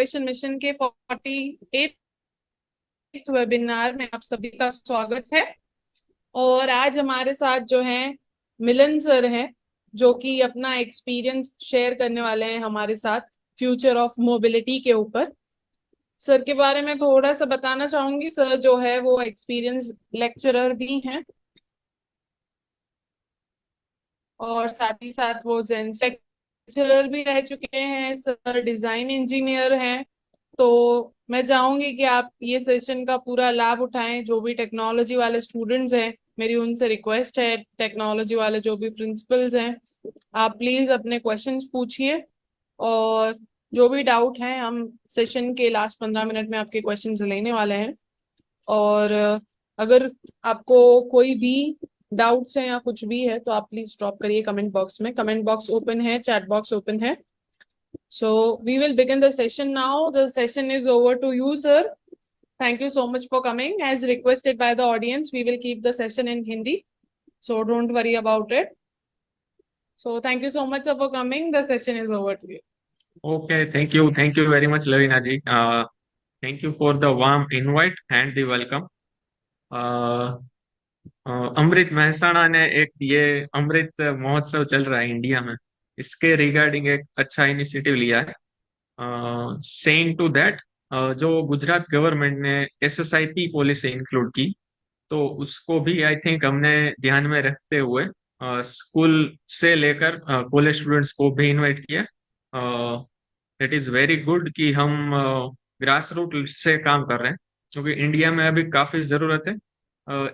Innovation mission के 48 webinar में आप सभी का स्वागत है। और आज हमारे साथ जो है मिलन सर हैं, जो कि अपना एक्सपीरियंस शेयर करने वाले हैं हमारे साथ फ्यूचर ऑफ मोबिलिटी के ऊपर। सर के बारे में थोड़ा सा बताना चाहूंगी। सर जो है वो एक्सपीरियंस लेक्चरर भी हैं और साथ ही साथ वो जेनसेक लेक्चरर भी रह चुके हैं। सर डिजाइन इंजीनियर हैं। तो मैं चाहूंगी कि आप ये सेशन का पूरा लाभ उठाएं। जो भी टेक्नोलॉजी वाले स्टूडेंट्स हैं, मेरी उनसे रिक्वेस्ट है, टेक्नोलॉजी वाले जो भी प्रिंसिपल्स हैं, आप प्लीज अपने क्वेश्चंस पूछिए। और जो भी डाउट है, हम सेशन के लास्ट 15 मिनट में आपके क्वेश्चंस लेने वाले हैं। और अगर आपको कोई भी डाउट्स है या कुछ भी है तो आप प्लीज ड्रॉप करिए कमेंट बॉक्स में। कमेंट बॉक्स ओपन है, चैट बॉक्स ओपन है। So we will begin the session now. The session is over to you, sir. Thank you so much for coming. As requested by the audience, we will keep the session in Hindi. So don't worry about it. So thank you so much, sir, for coming. The session is over to you. Okay, thank you very much, Lavina ji. Thank you for the warm invite and the welcome. Uh, अमृत महसाणा ने एक ये अमृत महोत्सव चल रहा है India में, इसके regarding एक अच्छा इनिशिएटिव लिया है। सेइंग टू दैट, जो गुजरात गवर्नमेंट ने एसएसआईपी पॉलिसी इंक्लूड की, तो उसको भी आई थिंक हमने ध्यान में रखते हुए स्कूल से लेकर कॉलेज स्टूडेंट्स को भी इनवाइट किया। इट इज वेरी गुड कि हम ग्रास रूट से काम कर रहे हैं, क्योंकि इंडिया में अभी काफी जरूरत है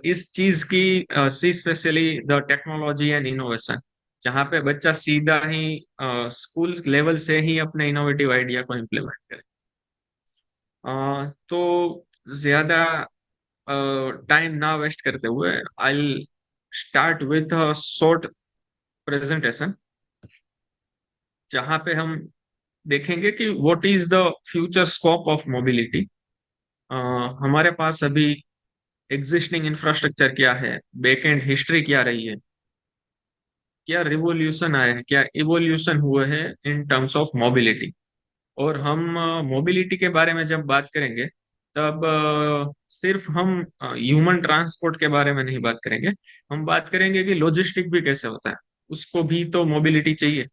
इस चीज की, सी specially the technology and innovation, जहाँ पे बच्चा सीधा ही स्कूल लेवल से ही अपने इनोवेटिव आइडिया को इम्प्लीमेंट करे। तो ज्यादा टाइम ना वेस्ट करते हुए I start with a short presentation, जहाँ पे हम देखेंगे कि what is the future scope of mobility. हमारे पास अभी एग्जिस्टिंग इंफ्रास्ट्रक्चर क्या है, बैकएंड हिस्ट्री क्या रही है, क्या रिवोल्यूशन आया है, क्या इवोल्यूशन हुए हैं इन टर्म्स ऑफ मोबिलिटी। और हम मोबिलिटी के बारे में जब बात करेंगे, तब सिर्फ हम ह्यूमन ट्रांसपोर्ट के बारे में नहीं बात करेंगे। हम बात करेंगे कि लॉजिस्टिक भी कैसे होता है, उसको भी तो मोबिलिटी चाहिए।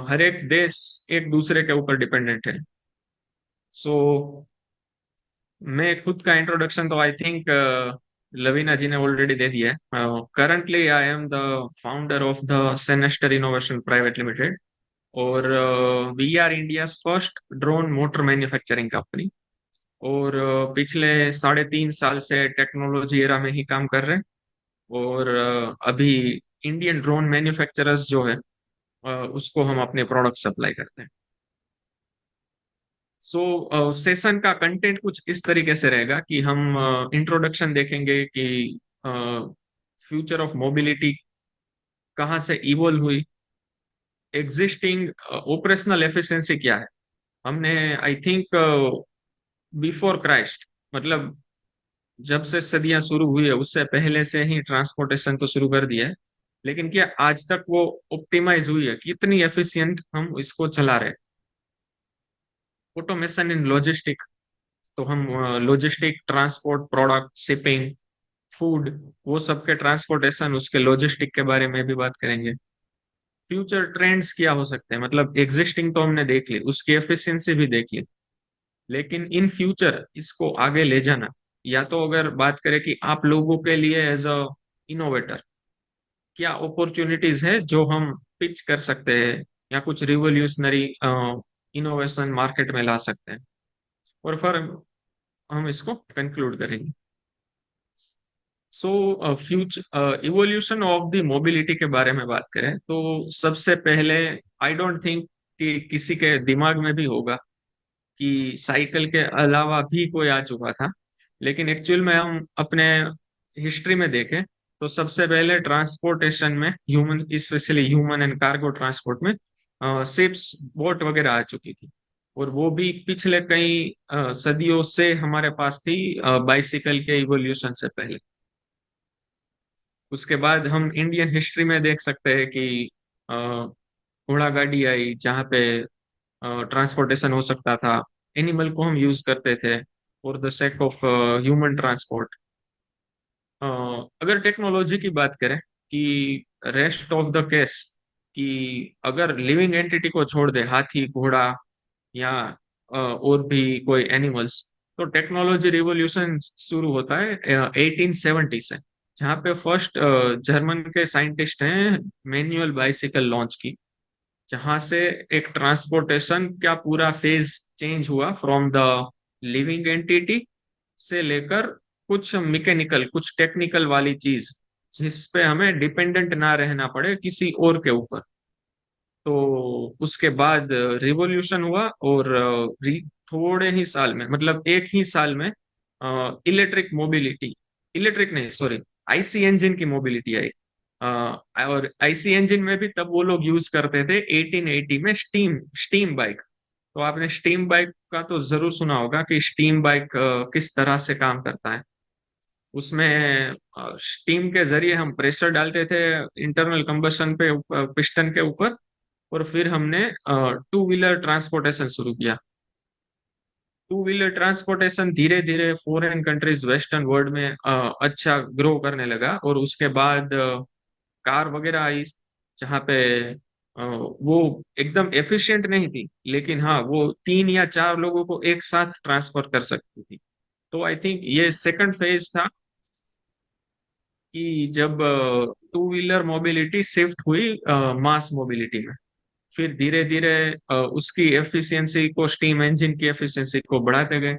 हर एक देश एक दूसरे के ऊपर डिपेंडेंट है। सो मैं खुद का इंट्रोडक्शन तो आई थिंक लवीना जी ने ऑलरेडी दे दिया है। Currently I am the founder of the सेनेस्टर इनोवेशन प्राइवेट लिमिटेड, और we are India first drone motor manufacturing company. और पिछले 3.5 साल से टेक्नोलॉजी एरा में ही काम कर रहे हैं। और अभी इंडियन ड्रोन मैन्युफैक्चरर्स जो है, उसको हम अपने प्रोडक्ट सप्लाई करते हैं। सो सेशन का कंटेंट कुछ इस तरीके से रहेगा कि हम इंट्रोडक्शन देखेंगे कि फ्यूचर ऑफ मोबिलिटी कहाँ से इवोल्व हुई, एग्जिस्टिंग ऑपरेशनल एफिशिएंसी क्या है। हमने आई थिंक बिफोर क्राइस्ट, मतलब जब से सदियां शुरू हुई है उससे पहले से ही ट्रांसपोर्टेशन को शुरू कर दिया है, लेकिन क्या आज तक वो ऑप्टिमाइज हुई है, कितनी एफिशिएंट हम इसको चला रहे हैं। ऑटोमेशन इन लॉजिस्टिक, तो हम logistic, transport, product, shipping, food, वो सब के ट्रांसपोर्टेशन, उसके लॉजिस्टिक के बारे में भी बात करेंगे। फ्यूचर ट्रेंड्स क्या हो सकते हैं, मतलब एग्जिस्टिंग तो हमने देख ली, उसकी एफिशिएंसी भी देख ली, लेकिन इन फ्यूचर इसको आगे ले जाना, या तो अगर बात करें कि आप लोगों के लिए एज अ इनोवेटर क्या अपॉर्चुनिटीज है जो हम पिच कर सकते हैं, या कुछ रिवोल्यूशनरी इनोवेशन मार्केट में ला सकते हैं, और फिर हम इसको कंक्लूड करेंगे। So future evolution of the mobility के बारे में बात करें, तो सबसे पहले आई डोंट थिंक कि किसी के दिमाग में भी होगा कि साइकिल के अलावा भी कोई आ चुका था। लेकिन एक्चुअल में हम अपने हिस्ट्री में देखें, तो सबसे पहले ट्रांसपोर्टेशन में human, specially human and cargo transport में शिप्स, बोट वगैरह आ चुकी थी। और वो भी पिछले कई सदियों से हमारे पास थी, बाइसिकल के इवोल्यूशन से पहले। उसके बाद हम इंडियन हिस्ट्री में देख सकते हैं कि घोड़ा गाड़ी आई, जहाँ पे ट्रांसपोर्टेशन हो सकता था। एनिमल को हम यूज करते थे for the sake of human transport. अगर टेक्नोलॉजी की बात करें कि रेस्ट ऑफ द केस, कि अगर लिविंग एंटिटी को छोड़ दे, हाथी घोड़ा या और भी कोई एनिमल्स, तो टेक्नोलॉजी रिवॉल्यूशन शुरू होता है 1870 से, जहाँ पे फर्स्ट जर्मन के साइंटिस्ट हैं मैनुअल बाइसिकल लॉन्च की, जहां से एक ट्रांसपोर्टेशन का पूरा फेज चेंज हुआ फ्रॉम द लिविंग एंटिटी से लेकर कुछ मैकेनिकल, कुछ टेक्निकल वाली चीज, जिस पे हमें डिपेंडेंट ना रहना पड़े किसी और के ऊपर। तो उसके बाद रिवॉल्यूशन हुआ, और थोड़े ही साल में, मतलब एक ही साल में, इलेक्ट्रिक मोबिलिटी, इलेक्ट्रिक नहीं सॉरी, आईसी इंजन की मोबिलिटी आई। और आईसी इंजन में भी तब वो लोग यूज करते थे 1880 में स्टीम स्टीम बाइक। तो आपने स्टीम बाइक का तो जरूर सुना होगा कि स्टीम बाइक किस तरह से काम करता है। उसमें स्टीम के जरिए हम प्रेशर डालते थे इंटरनल कंबशन पे, पिस्टन के ऊपर, और फिर हमने टू व्हीलर ट्रांसपोर्टेशन शुरू किया। टू व्हीलर ट्रांसपोर्टेशन धीरे धीरे फॉरेन कंट्रीज, वेस्टर्न वर्ल्ड में अच्छा ग्रो करने लगा, और उसके बाद कार वगैरह आई, जहाँ पे वो एकदम एफिशिएंट नहीं थी, लेकिन हाँ वो 3 या 4 लोगों को एक साथ ट्रांसफर कर सकती थी। तो आई थिंक ये सेकंड फेज था कि जब टू व्हीलर मोबिलिटी शिफ्ट हुई मास मोबिलिटी में। फिर धीरे धीरे उसकी एफिशिएंसी को, स्टीम इंजन की एफिशिएंसी को बढ़ाते गए,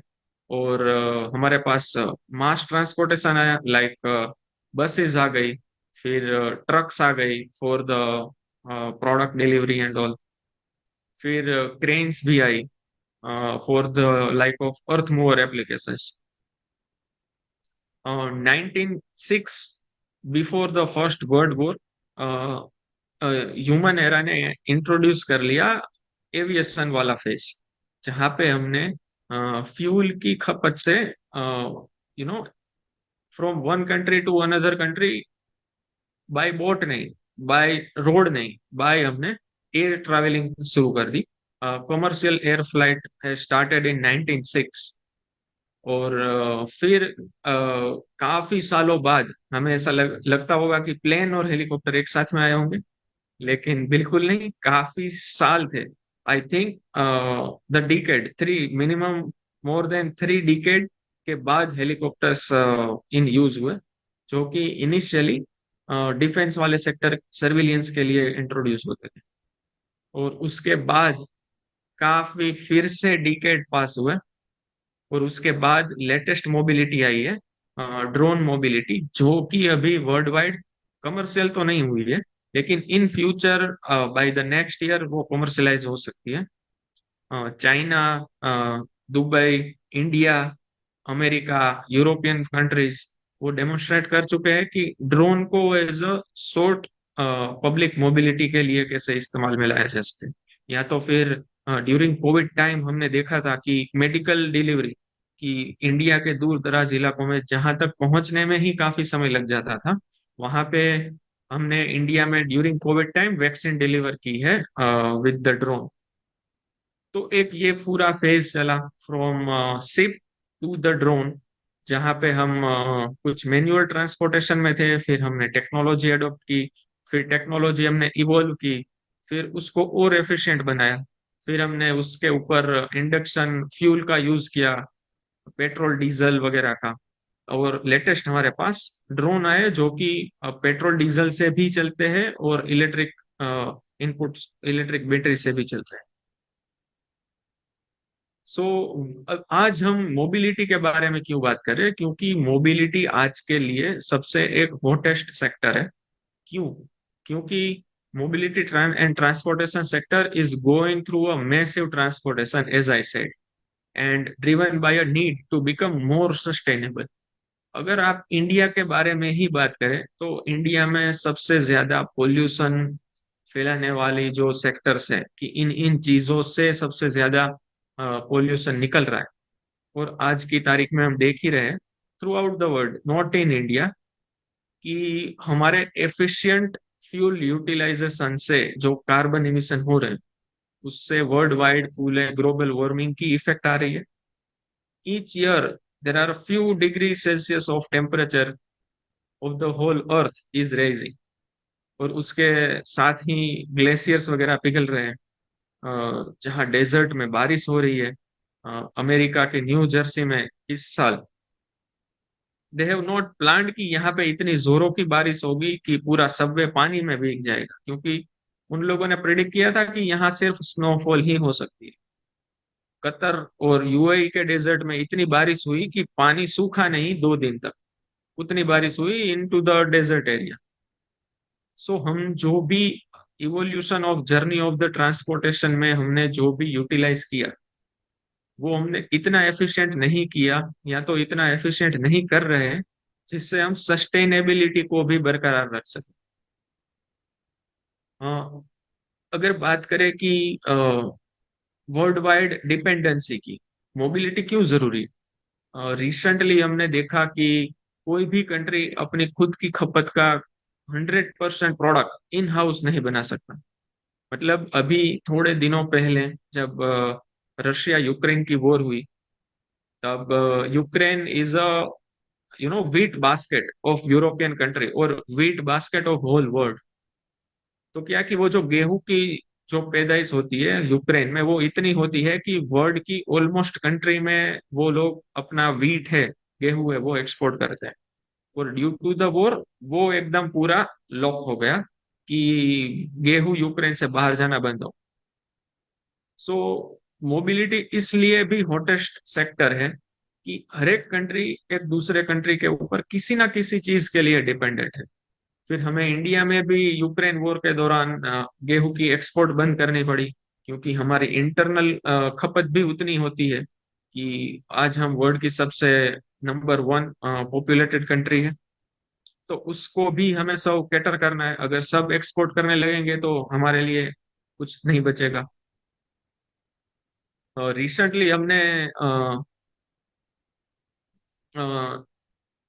और हमारे पास मास ट्रांसपोर्टेशन आया, लाइक बसेस आ गई, फिर ट्रक्स आ गई for the product delivery and all, फिर क्रेन्स भी आई for the like of earth mover applications. 1906, before the first world war, human era ने इंट्रोड्यूस कर लिया एविएशन वाला फेज, जहाँ पे हमने फ्यूल की खपत से, from one country to another country, by boat नहीं, बाय रोड नहीं, बाय हमने एयर ट्रैवलिंग शुरू कर दी। कमर्शियल एयर फ्लाइट है स्टार्टेड इन 1906। और फिर काफी सालों बाद हमें ऐसा लगता होगा कि प्लेन और हेलीकॉप्टर एक साथ में आए होंगे, लेकिन बिल्कुल नहीं, काफी साल थे। I think the decade three minimum, more than 3 decade के बाद हेलीकॉप्टर्स इन यूज हुए, जो कि इनिशियली डिफेंस वाले सेक्टर, सर्विलियंस के लिए इंट्रोड्यूस होते थे। और उसके बाद काफी फिर से डिकेड पास हुए, और उसके बाद लेटेस्ट मोबिलिटी आई है, ड्रोन मोबिलिटी, जो कि अभी वर्ल्ड वाइड कमर्शियल तो नहीं हुई है, लेकिन in future by the next year वो कमर्शलाइज हो सकती है। China, Dubai, India, America, European countries, वो डेमोन्स्ट्रेट कर चुके हैं कि ड्रोन को as a short public mobility के लिए कैसे इस्तेमाल में लाया जा सके। या तो फिर ड्यूरिंग कोविड टाइम हमने देखा था कि मेडिकल डिलीवरी, कि इंडिया के दूर दराज इलाकों में जहां तक पहुंचने में ही काफी समय लग जाता था, वहां पे हमने इंडिया में during Covid time vaccine deliver की है विद द ड्रोन। तो एक ये पूरा फेज चला from ship to the drone, जहाँ पे हम कुछ मैन्युअल ट्रांसपोर्टेशन में थे, फिर हमने टेक्नोलॉजी अडॉप्ट की, फिर टेक्नोलॉजी हमने इवॉल्व की, फिर उसको और एफिशिएंट बनाया, फिर हमने उसके ऊपर इंडक्शन फ्यूल का यूज किया, पेट्रोल डीजल वगैरह का। और लेटेस्ट हमारे पास ड्रोन आए, जो कि पेट्रोल डीजल से भी चलते हैं और इलेक्ट्रिक इनपुट्स, इलेक्ट्रिक बैटरी से भी चलते हैं। सो आज हम मोबिलिटी के बारे में क्यों बात कर रहे हैं? क्योंकि मोबिलिटी आज के लिए सबसे एक हॉटेस्ट सेक्टर है। क्यों? क्योंकि mobility and transportation sector is going through a massive transportation, as I said, and driven by a need to become more sustainable. अगर आप इंडिया के बारे में ही बात करें, तो इंडिया में सबसे ज्यादा पोल्यूशन फैलाने वाली जो सेक्टर्स है, कि इन इन चीजों से सबसे ज्यादा पोल्यूशन निकल रहा है। और आज की तारीख में हम देख ही रहे हैं through out the world, not in India, कि हमारे एफिशिएंट फ्यूल यूटिलाइजेशन से जो कार्बन इमिशन हो रहे हैं, उससे वर्ल्ड वाइड पूरे ग्लोबल वार्मिंग की इफेक्ट आ रही है। Each year there are few degree Celsius of temperature of the whole earth is raising. और उसके साथ ही ग्लेशियर्स वगैरह पिघल रहे हैं। जहाँ डेजर्ट में बारिश हो रही है। अमेरिका के न्यू जर्सी में इस साल दे हैव नॉट प्लान्ड कि यहाँ पे इतनी जोरों की बारिश होगी कि पूरा सबवे पानी में भीग जाएगा, क्योंकि उन लोगों ने प्रिडिक्ट किया था कि यहाँ सिर्फ स्नोफॉल ही हो सकती है। कतर और यूएई के डेजर्ट में इतनी बारिश हुई कि पानी सूखा नहीं 2 दिन तक। उतनी बारिश हुई इन टू द डेजर्ट एरिया। सो हम जो भी evolution of journey of the transportation में हमने जो भी यूटिलाइज किया, वो हमने इतना एफिशिएंट नहीं किया, या तो इतना एफिशिएंट नहीं कर रहे हैं जिससे हम सस्टेनेबिलिटी को भी बरकरार रख सकें। हाँ, अगर बात करें कि वर्ल्ड वाइड डिपेंडेंसी की, मोबिलिटी क्यों जरूरी है। रिसेंटली हमने देखा कि कोई भी कंट्री अपनी खुद की खपत का 100% प्रोडक्ट इन हाउस नहीं बना सकता। मतलब अभी थोड़े दिनों पहले जब रशिया यूक्रेन की वॉर हुई, तब Ukraine is a wheat basket of European country और wheat basket of whole world. तो क्या कि वो जो गेहूं की जो पैदाइश होती है यूक्रेन में, वो इतनी होती है कि वर्ल्ड की ऑलमोस्ट कंट्री में वो लोग अपना व्हीट है, गेहूं है, वो एक्सपोर्ट करते हैं। और ड्यू टू द वॉर वो एकदम पूरा लॉक हो गया कि गेहूं यूक्रेन से बाहर जाना बंद हो। सो मोबिलिटी इसलिए भी हॉटेस्ट सेक्टर है कि हर एक कंट्री एक दूसरे कंट्री के ऊपर किसी ना किसी चीज के लिए डिपेंडेंट है। फिर हमें इंडिया में भी यूक्रेन वॉर के दौरान गेहूं की एक्सपोर्ट बंद करनी पड़ी, क्योंकि हमारी इंटरनल खपत भी उतनी होती है कि आज हम वर्ल्ड की सबसे नंबर 1 पॉपुलेटेड कंट्री है। तो उसको भी हमें सब कैटर करना है। अगर सब एक्सपोर्ट करने लगेंगे तो हमारे लिए कुछ नहीं बचेगा। रिसेंटली हमने अ,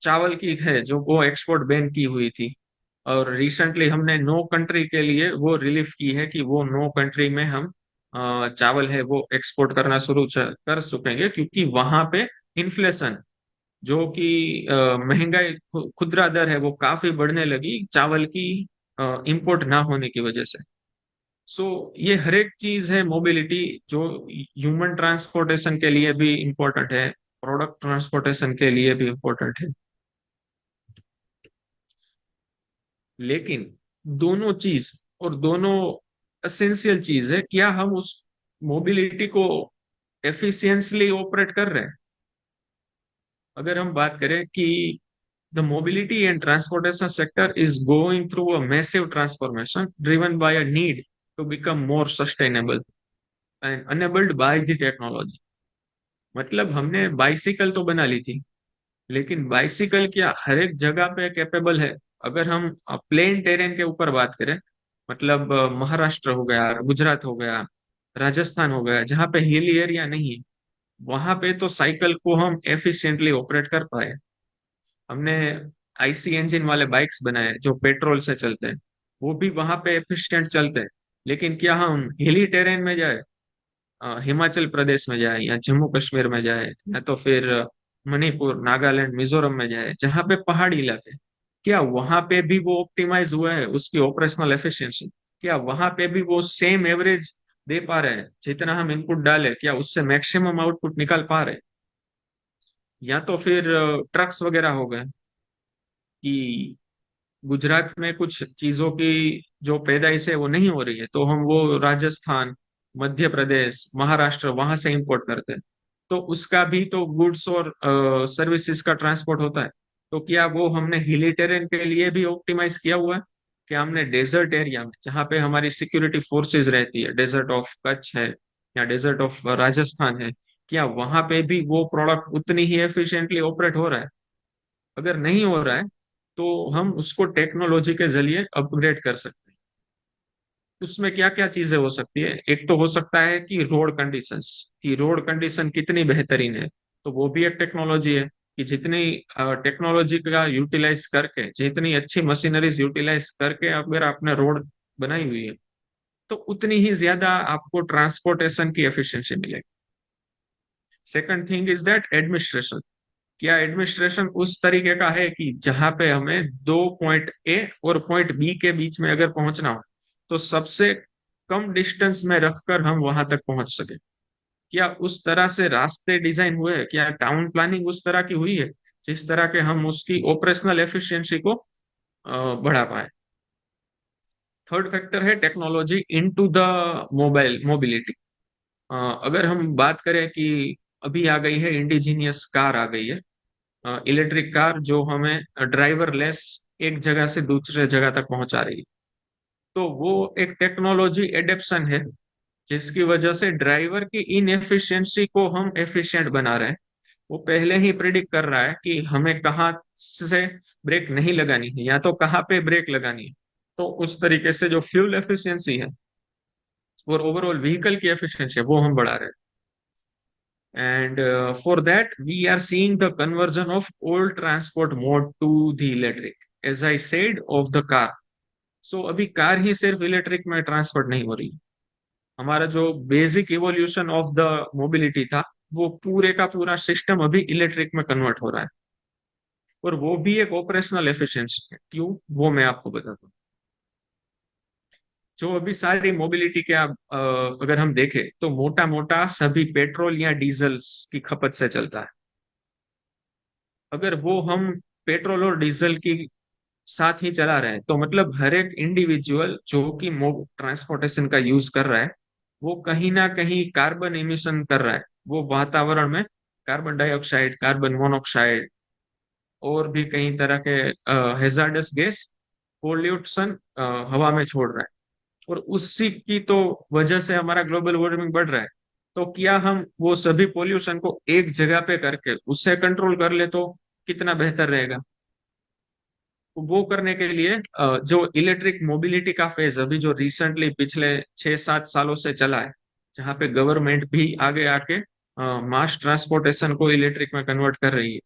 चावल की है जो वो एक्सपोर्ट बैन की हुई थी। और रिसेंटली हमने 9 कंट्री के लिए वो रिलीफ की है कि वो 9 कंट्री में हम चावल है वो एक्सपोर्ट करना शुरू कर सकेंगे, क्योंकि वहां पे इन्फ्लेशन जो कि महंगाई खुदरा दर है वो काफी बढ़ने लगी चावल की इंपोर्ट ना होने की वजह से। सो ये हर एक चीज है मोबिलिटी जो ह्यूमन ट्रांसपोर्टेशन के लिए भी इम्पोर्टेंट है, प्रोडक्ट ट्रांसपोर्टेशन के लिए भी इम्पोर्टेंट है। लेकिन दोनों चीज और दोनों एसेंशियल चीज है, क्या हम उस मोबिलिटी को एफिशिएंटली ऑपरेट कर रहे हैं। अगर हम बात करें कि the mobility and transportation sector is going through a massive transformation driven by a need to become more sustainable and enabled by the technology. मतलब हमने बाइसिकल तो बना ली थी, लेकिन बाइसिकल क्या हर एक जगह पे कैपेबल है। अगर हम प्लेन टेरेन के ऊपर बात करें, मतलब महाराष्ट्र हो गया, गुजरात हो गया, राजस्थान हो गया, जहाँ पे हिली एरिया नहीं है, वहां पे तो साइकिल को हम एफिशिएंटली ऑपरेट कर पाए। हमने आईसी इंजन वाले बाइक्स बनाए जो पेट्रोल से चलते हैं, वो भी वहां पे एफिशिएंट चलते हैं। लेकिन क्या हम हिली टेरेन में जाए, हिमाचल प्रदेश में जाए या जम्मू कश्मीर में जाए, या तो फिर मणिपुर, नागालैंड, मिजोरम में जाए, जहाँ पे पहाड़ी इलाके, क्या वहां पे भी वो ऑप्टिमाइज हुआ है उसकी ऑपरेशनल एफिशिएंसी। क्या वहां पे भी वो सेम एवरेज दे पा रहे हैं, जितना हम इनपुट डाले क्या उससे मैक्सिमम आउटपुट निकाल पा रहे हैं। या तो फिर ट्रक्स वगैरह हो गए कि गुजरात में कुछ चीजों की जो पैदाइश है वो नहीं हो रही है, तो हम वो राजस्थान, मध्य प्रदेश, महाराष्ट्र वहां से इंपोर्ट करते हैं। तो उसका भी तो गुड्स और सर्विसेज का ट्रांसपोर्ट होता है। तो क्या वो हमने हिली टेरेन के लिए भी ऑप्टिमाइज किया हुआ है। क्या हमने डेजर्ट एरिया में जहाँ पे हमारी सिक्योरिटी फोर्सेस रहती है, डेजर्ट ऑफ कच्छ है या डेजर्ट ऑफ राजस्थान है, क्या वहां पे भी वो प्रोडक्ट उतनी ही एफिशिएंटली ऑपरेट हो रहा है। अगर नहीं हो रहा है तो हम उसको टेक्नोलॉजी के जरिए अपग्रेड कर सकते हैं। उसमें क्या क्या चीजें हो सकती है, एक तो हो सकता है कि रोड कंडीशंस, कि रोड कंडीशन कितनी बेहतरीन है, तो वो भी एक टेक्नोलॉजी है कि जितनी टेक्नोलॉजी का यूटिलाइज करके, जितनी अच्छी मशीनरीज यूटिलाइज करके अगर आपने रोड बनाई हुई है, तो उतनी ही ज्यादा आपको ट्रांसपोर्टेशन की एफिशिएंसी मिलेगी। Second thing is that administration. क्या एडमिनिस्ट्रेशन उस तरीके का है कि जहां पे हमें दो पॉइंट ए और पॉइंट बी के बीच में अगर पहुंचना हो तो सबसे कम डिस्टेंस में रखकर हम वहां तक पहुंच सके? क्या उस तरह से रास्ते डिजाइन हुए हैं? क्या टाउन प्लानिंग उस तरह की हुई है जिस तरह के हम उसकी ऑपरेशनल एफिशिएंसी को बढ़ा पाए? थर्ड फैक्टर है technology into the mobile mobility. अगर हम बात करें कि अभी आ गई है इंडिजीनियस कार आ गई है, इलेक्ट्रिक कार जो हमें ड्राइवर लेस एक जगह से दूसरे जगह तक पहुंचा रही है। तो वो एक टेक्नोलॉजी एडेप्शन है जिसकी वजह से ड्राइवर की इनएफिशिएंसी को हम एफिशिएंट बना रहे हैं। वो पहले ही प्रिडिक्ट कर रहा है कि हमें कहाँ से ब्रेक नहीं लगानी है या तो कहाँ पे ब्रेक लगानी है। तो उस तरीके से जो फ्यूल एफिशिएंसी है और ओवरऑल व्हीकल की एफिशिएंसी है वो हम बढ़ा रहे हैं। And for that, we are seeing the conversion of old transport mode to the electric, as I said, of the car. So अभी कार ही सिर्फ इलेक्ट्रिक में ट्रांसफर नहीं हो रही। हमारा जो basic evolution of the mobility था वो पूरे का पूरा सिस्टम अभी इलेक्ट्रिक में कन्वर्ट हो रहा है। और वो भी एक ऑपरेशनल एफिशिएंसी है। क्यों? वो मैं आपको बताता हूँ। जो अभी सारी मोबिलिटी के आप अगर हम देखें तो मोटा मोटा सभी पेट्रोल या डीजल की खपत से चलता है। अगर वो हम पेट्रोल और डीजल की साथ ही चला रहे हैं तो मतलब हर एक इंडिविजुअल जो कि ट्रांसपोर्टेशन का यूज कर रहा है वो कहीं ना कहीं कार्बन इमिशन कर रहा है। वो वातावरण में कार्बन डाइऑक्साइड, कार्बन मोनोऑक्साइड और भी कई तरह के हेजार्डस गैस पोल्यूशन हवा में छोड़ रहा है। और उसी की तो वजह से हमारा ग्लोबल वार्मिंग बढ़ रहा है। तो क्या हम वो सभी पोल्यूशन को एक जगह पे करके उससे कंट्रोल कर ले तो कितना बेहतर रहेगा? वो करने के लिए जो इलेक्ट्रिक मोबिलिटी का फेज अभी जो रिसेंटली पिछले 6-7 सालों से चला है, जहाँ पे गवर्नमेंट भी आगे आके मास ट्रांसपोर्टेशन को इलेक्ट्रिक में कन्वर्ट कर रही है।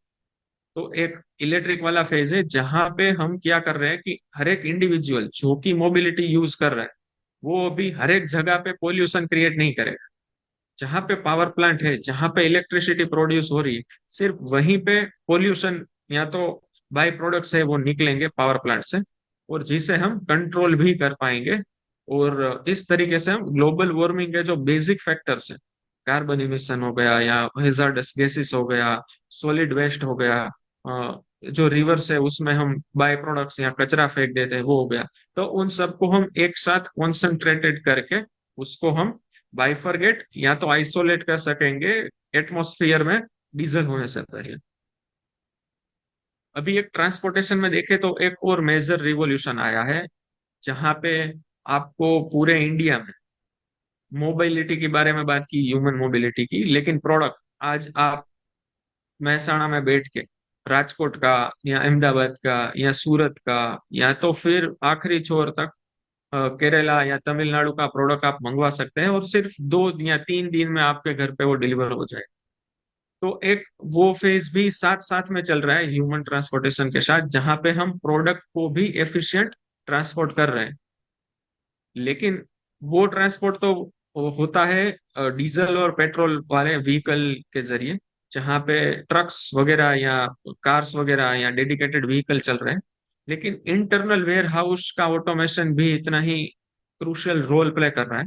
तो एक इलेक्ट्रिक वाला फेज है जहाँ पे हम क्या कर रहे हैं कि हर एक इंडिविजुअल जो कि मोबिलिटी यूज कर रहा है वो अभी हर एक जगह पे पोल्यूशन क्रिएट नहीं करेगा। जहाँ पे पावर प्लांट है, जहाँ पे इलेक्ट्रिसिटी प्रोड्यूस हो रही है, सिर्फ वहीं पे पोल्यूशन या तो बाई प्रोडक्ट्स है वो निकलेंगे पावर प्लांट से, और जिसे हम कंट्रोल भी कर पाएंगे। और इस तरीके से हम ग्लोबल वार्मिंग के जो बेसिक फैक्टर्स है, कार्बन इमिशन हो गया या हेजार्डस गैसेस हो गया, सॉलिड वेस्ट हो गया, जो रिवर्स है उसमें हम बाई प्रोडक्ट्स या कचरा फेंक देते हैं वो हो गया। तो उन सबको हम एक साथ कॉन्सेंट्रेटेड करके उसको हम बाइफरगेट या तो आइसोलेट कर सकेंगे एटमॉस्फेयर में डीजल होने से पहले। अभी एक ट्रांसपोर्टेशन में देखे तो एक और मेजर रिवॉल्यूशन आया है जहां पे आपको पूरे इंडिया में मोबिलिटी के बारे में बात की, ह्यूमन मोबिलिटी की, लेकिन प्रोडक्ट आज आप महसाणा में बैठ के राजकोट का या अहमदाबाद का या सूरत का या तो फिर आखिरी छोर तक केरला या तमिलनाडु का प्रोडक्ट आप मंगवा सकते हैं और सिर्फ 2 या 3 दिन में आपके घर पे वो डिलीवर हो जाए। तो एक वो फेज भी साथ साथ में चल रहा है ह्यूमन ट्रांसपोर्टेशन के साथ, जहां पे हम प्रोडक्ट को भी एफिशिएंट ट्रांसपोर्ट कर रहे हैं। लेकिन वो ट्रांसपोर्ट तो होता है डीजल और पेट्रोल वाले व्हीकल के जरिए, जहाँ पे ट्रक्स वगैरह या कार्स वगैरह या डेडिकेटेड व्हीकल चल रहे हैं। लेकिन इंटरनल वेयर हाउस का ऑटोमेशन भी इतना ही क्रूशियल रोल प्ले कर रहा है,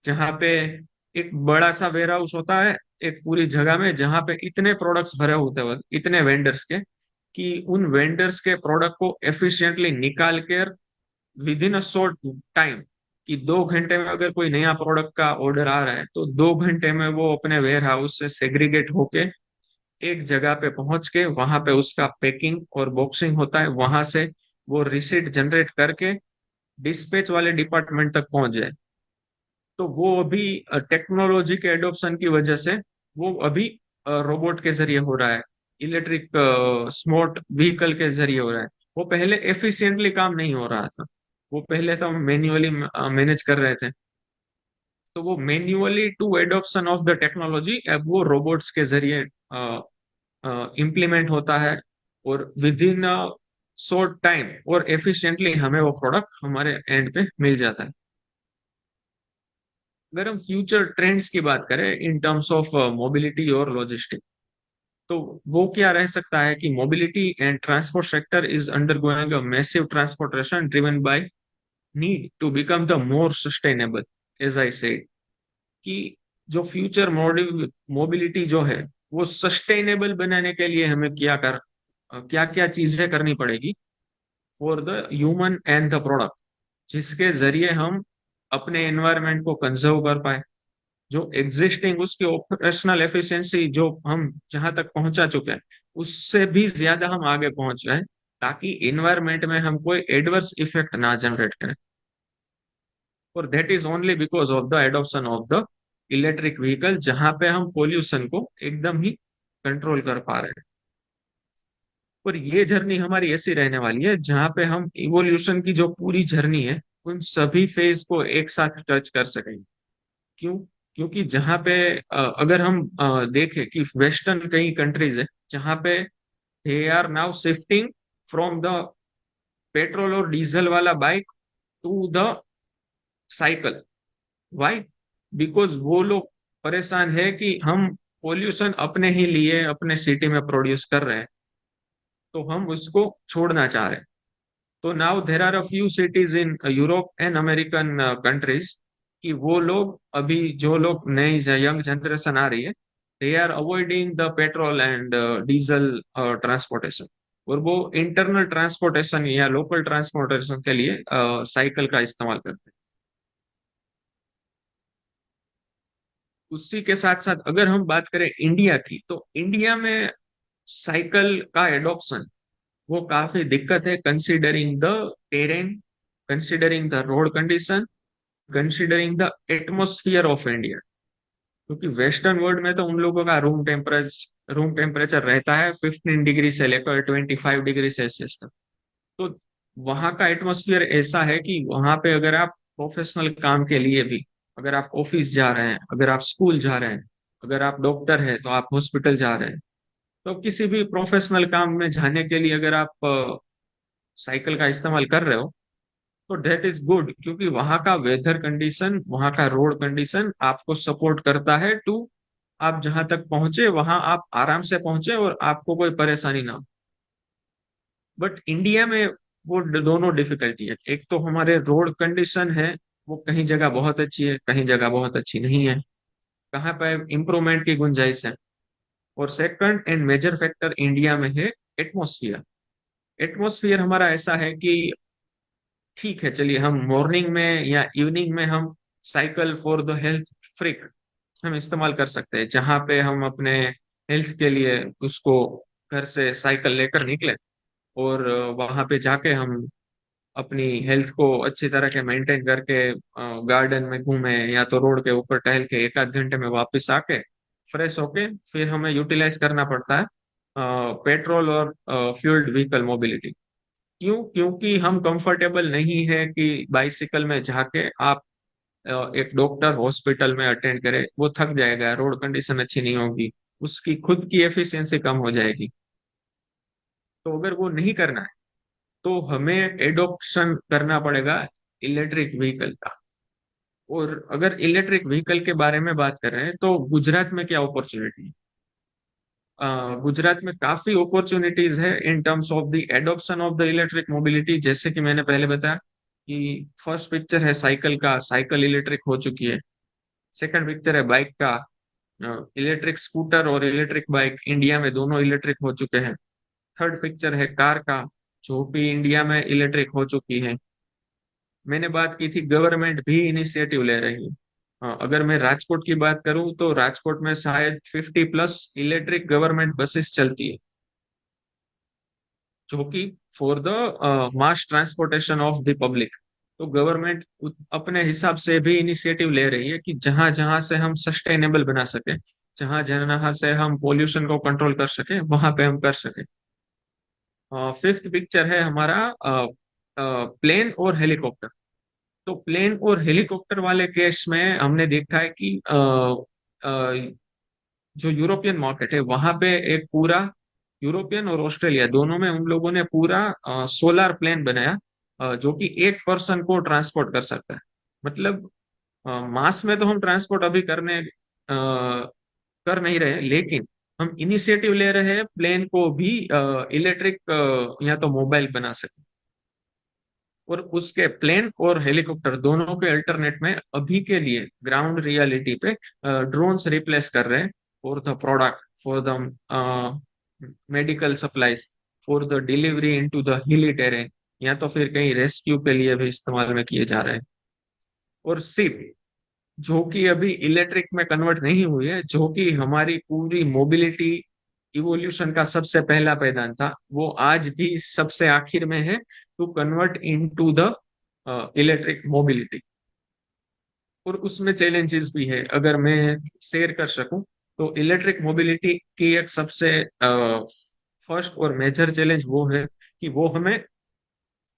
जहाँ पे एक बड़ा सा वेयर हाउस होता है एक पूरी जगह में, जहाँ पे इतने प्रोडक्ट्स भरे होते हैं, इतने वेंडर्स के, कि उन वेंडर्स के प्रोडक्ट को एफिशिएंटली निकाल कर with in a short time, कि 2 घंटे में अगर कोई नया प्रोडक्ट का ऑर्डर आ रहा है तो 2 घंटे में वो अपने वेयर हाउस से सेग्रीगेट होके एक जगह पे पहुंच के वहां पे उसका पैकिंग और बॉक्सिंग होता है, वहां से वो रिसीट जनरेट करके डिस्पैच वाले डिपार्टमेंट तक पहुंच जाए। तो वो अभी टेक्नोलॉजी के एडॉप्शन की वजह से वो अभी रोबोट के जरिए हो रहा है, इलेक्ट्रिक स्मार्ट व्हीकल के जरिए हो रहा है। वो पहले एफिशिएंटली काम नहीं हो रहा था, वो पहले तो हम मैन्युअली मैनेज कर रहे थे। तो वो manually to adoption of the technology अब वो रोबोट्स के जरिए इम्प्लीमेंट होता है, और विद इन शॉर्ट टाइम और एफिशिएंटली हमें वो प्रोडक्ट हमारे एंड पे मिल जाता है। अगर हम फ्यूचर ट्रेंड्स की बात करें इन टर्म्स ऑफ मोबिलिटी और लॉजिस्टिक, तो वो क्या रह सकता है कि mobility and transport sector is undergoing a massive transportation driven by need to become the more sustainable. As I said कि जो फ्यूचर मोबिलिटी जो है वो सस्टेनेबल बनाने के लिए हमें क्या क्या चीजें करनी पड़ेगी for the human and the product, जिसके जरिए हम अपने एनवायरनमेंट को कंजर्व कर पाए, जो एग्जिस्टिंग उसकी ऑपरेशनल एफिशिएंसी जो हम जहां तक पहुंचा चुके हैं उससे भी ज्यादा हम आगे पहुंच जाए, ताकि एनवायरनमेंट में हम कोई एडवर्स इफेक्ट ना जनरेट करें। और that is only because of the adoption of the electric vehicle, जहां पे हम पोल्यूशन को एकदम ही कंट्रोल कर पा रहे हैं। और ये जर्नी हमारी ऐसी रहने वाली है जहां पे हम इवोल्यूशन की जो पूरी जर्नी है उन सभी फेज को एक साथ टच कर सकेंगे। क्यों? क्योंकि जहां पे अगर हम देखें कि वेस्टर्न कई कंट्रीज है जहां पे they are now shifting from the petrol और डीजल वाला bike to the cycle. Why? Because वो लोग परेशान है कि हम पोल्यूशन अपने ही लिए अपने सिटी में प्रोड्यूस कर रहे हैं, तो हम उसको छोड़ना चाह रहे हैं। तो now there are a few cities in Europe and American countries कि वो लोग अभी जो लोग नई यंग जनरेशन आ रही है they are avoiding the petrol and diesel transportation, और वो इंटरनल ट्रांसपोर्टेशन या लोकल ट्रांसपोर्टेशन के लिए साइकिल का इस्तेमाल करते हैं। उसी के साथ साथ अगर हम बात करें इंडिया की, तो इंडिया में साइकिल का एडॉप्शन वो काफी दिक्कत है, considering the terrain, considering the road condition, considering the atmosphere of India. क्योंकि वेस्टर्न वर्ल्ड में तो उन लोगों का रूम टेम्परेचर रहता है 15 डिग्री से लेकर 25 डिग्री सेल्सियस तक। तो वहाँ का एटमोस्फियर ऐसा है कि वहाँ पे अगर आप प्रोफेशनल काम के लिए भी, अगर आप ऑफिस जा रहे हैं, अगर आप स्कूल जा रहे हैं, अगर आप डॉक्टर हैं तो आप हॉस्पिटल जा रहे हैं, तो किसी भी प्रोफेशनल काम में जाने के लिए अगर आप साइकिल का इस्तेमाल कर रहे हो तो डेट इज गुड, क्योंकि वहाँ का वेदर कंडीशन, वहाँ का रोड कंडीशन आपको सपोर्ट करता है टू आप जहां तक पहुंचे वहां आप आराम से पहुंचे और आपको कोई परेशानी ना हो। बट इंडिया में वो दोनों डिफिकल्टी है, एक तो हमारे रोड कंडीशन है वो कहीं जगह बहुत अच्छी है, कहीं जगह बहुत अच्छी नहीं है, कहाँ पे इम्प्रूवमेंट की गुंजाइश है। और second and major factor India में है एटमोसफियर। एटमोसफियर हमारा ऐसा है कि ठीक है चलिए हम मॉर्निंग में या इवनिंग में हम साइकिल फॉर द हेल्थ फ्रिक हम इस्तेमाल कर सकते हैं, जहाँ पे हम अपने हेल्थ के लिए उसको घर से साइकिल लेकर निकले और वहां पे जाके हम अपनी हेल्थ को अच्छी तरह के मेंटेन करके गार्डन में घूमे या तो रोड के ऊपर टहल के एक आध घंटे में वापस आके फ्रेश होके फिर हमें यूटिलाइज करना पड़ता है पेट्रोल और फ्यूल्ड व्हीकल मोबिलिटी। क्यों? क्योंकि हम कंफर्टेबल नहीं है कि बाइसिकल में जाके आप एक डॉक्टर हॉस्पिटल में अटेंड करे, वो थक जाएगा, रोड कंडीशन अच्छी नहीं होगी, उसकी खुद की एफिशिएंसी कम हो जाएगी। तो अगर वो नहीं करना है तो हमें एडॉप्शन करना पड़ेगा इलेक्ट्रिक व्हीकल का। और अगर इलेक्ट्रिक व्हीकल के बारे में बात कर रहे हैं तो गुजरात में क्या अपॉर्चुनिटी है? गुजरात में काफी अपॉर्चुनिटीज है इन terms of the adoption of the electric mobility. जैसे कि मैंने पहले बताया कि फर्स्ट पिक्चर है साइकिल का, साइकिल इलेक्ट्रिक हो चुकी है। सेकंड पिक्चर है बाइक का, इलेक्ट्रिक स्कूटर और इलेक्ट्रिक बाइक इंडिया में दोनों इलेक्ट्रिक हो चुके हैं। थर्ड पिक्चर है कार का, जो भी इंडिया में इलेक्ट्रिक हो चुकी है। मैंने बात की थी गवर्नमेंट भी इनिशिएटिव ले रही है। अगर मैं राजकोट की बात करूं तो राजकोट में शायद 50+ इलेक्ट्रिक गवर्नमेंट बसेस चलती है, जो कि for the mass transportation of the public. तो गवर्नमेंट अपने हिसाब से भी इनिशिएटिव ले रही है कि जहां जहां से हम सस्टेनेबल बना सके, जहां जहां से हम पोल्यूशन को कंट्रोल कर सके वहां पे हम कर सके। फिफ्थ पिक्चर है हमारा प्लेन और हेलीकॉप्टर। तो प्लेन और हेलीकॉप्टर वाले केस में हमने देखा है कि जो यूरोपियन मार्केट है वहां पे एक पूरा यूरोपियन और ऑस्ट्रेलिया दोनों में उन लोगों ने पूरा सोलर प्लेन बनाया, जो कि एक पर्सन को ट्रांसपोर्ट कर सकता है। मतलब मास में तो हम ट्रांसपोर्ट अभी कर नहीं रहे, लेकिन हम इनिशिएटिव ले रहे हैं प्लेन को भी इलेक्ट्रिक या तो मोबाइल बना सके। और उसके प्लेन और हेलीकॉप्टर दोनों के अल्टरनेट में अभी के लिए ग्राउंड रियलिटी पे ड्रोन्स रिप्लेस कर रहे हैं for the product, for the medical supplies, for the delivery into the hilly terrain, या तो फिर कहीं रेस्क्यू के लिए भी इस्तेमाल में किए जा रहे हैं। और सिर्फ जो कि अभी इलेक्ट्रिक में कन्वर्ट नहीं हुई है, जो कि हमारी पूरी मोबिलिटी इवोल्यूशन का सबसे पहला पैदान था, वो आज भी सबसे आखिर में है to convert into the electric mobility. और उसमें चैलेंजेस भी है, अगर मैं शेयर कर सकूं तो इलेक्ट्रिक मोबिलिटी की एक सबसे फर्स्ट और मेजर चैलेंज वो है कि वो हमें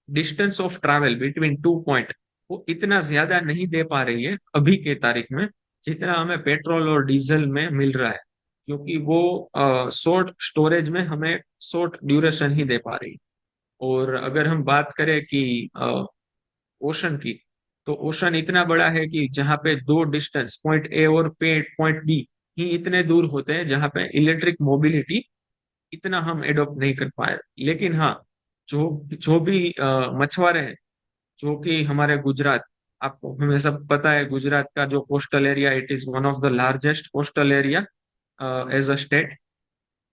distance of travel between two point वो इतना ज्यादा नहीं दे पा रही है अभी के तारीख में, जितना हमें पेट्रोल और डीजल में मिल रहा है। क्योंकि वो शॉर्ट स्टोरेज में हमें शॉर्ट ड्यूरेशन ही दे पा रही है। और अगर हम बात करें कि ओशन की, तो ओशन इतना बड़ा है कि जहाँ पे दो डिस्टेंस पॉइंट ए और पॉइंट बी ही इतने दूर होते हैं, जहाँ पे इलेक्ट्रिक मोबिलिटी इतना हम एडॉप्ट नहीं कर पाए। लेकिन हाँ, जो जो भी मछुआरे हैं, जो कि हमारे गुजरात, आपको हमें सब पता है गुजरात का जो coastal area, it is one of the largest coastal area as a state.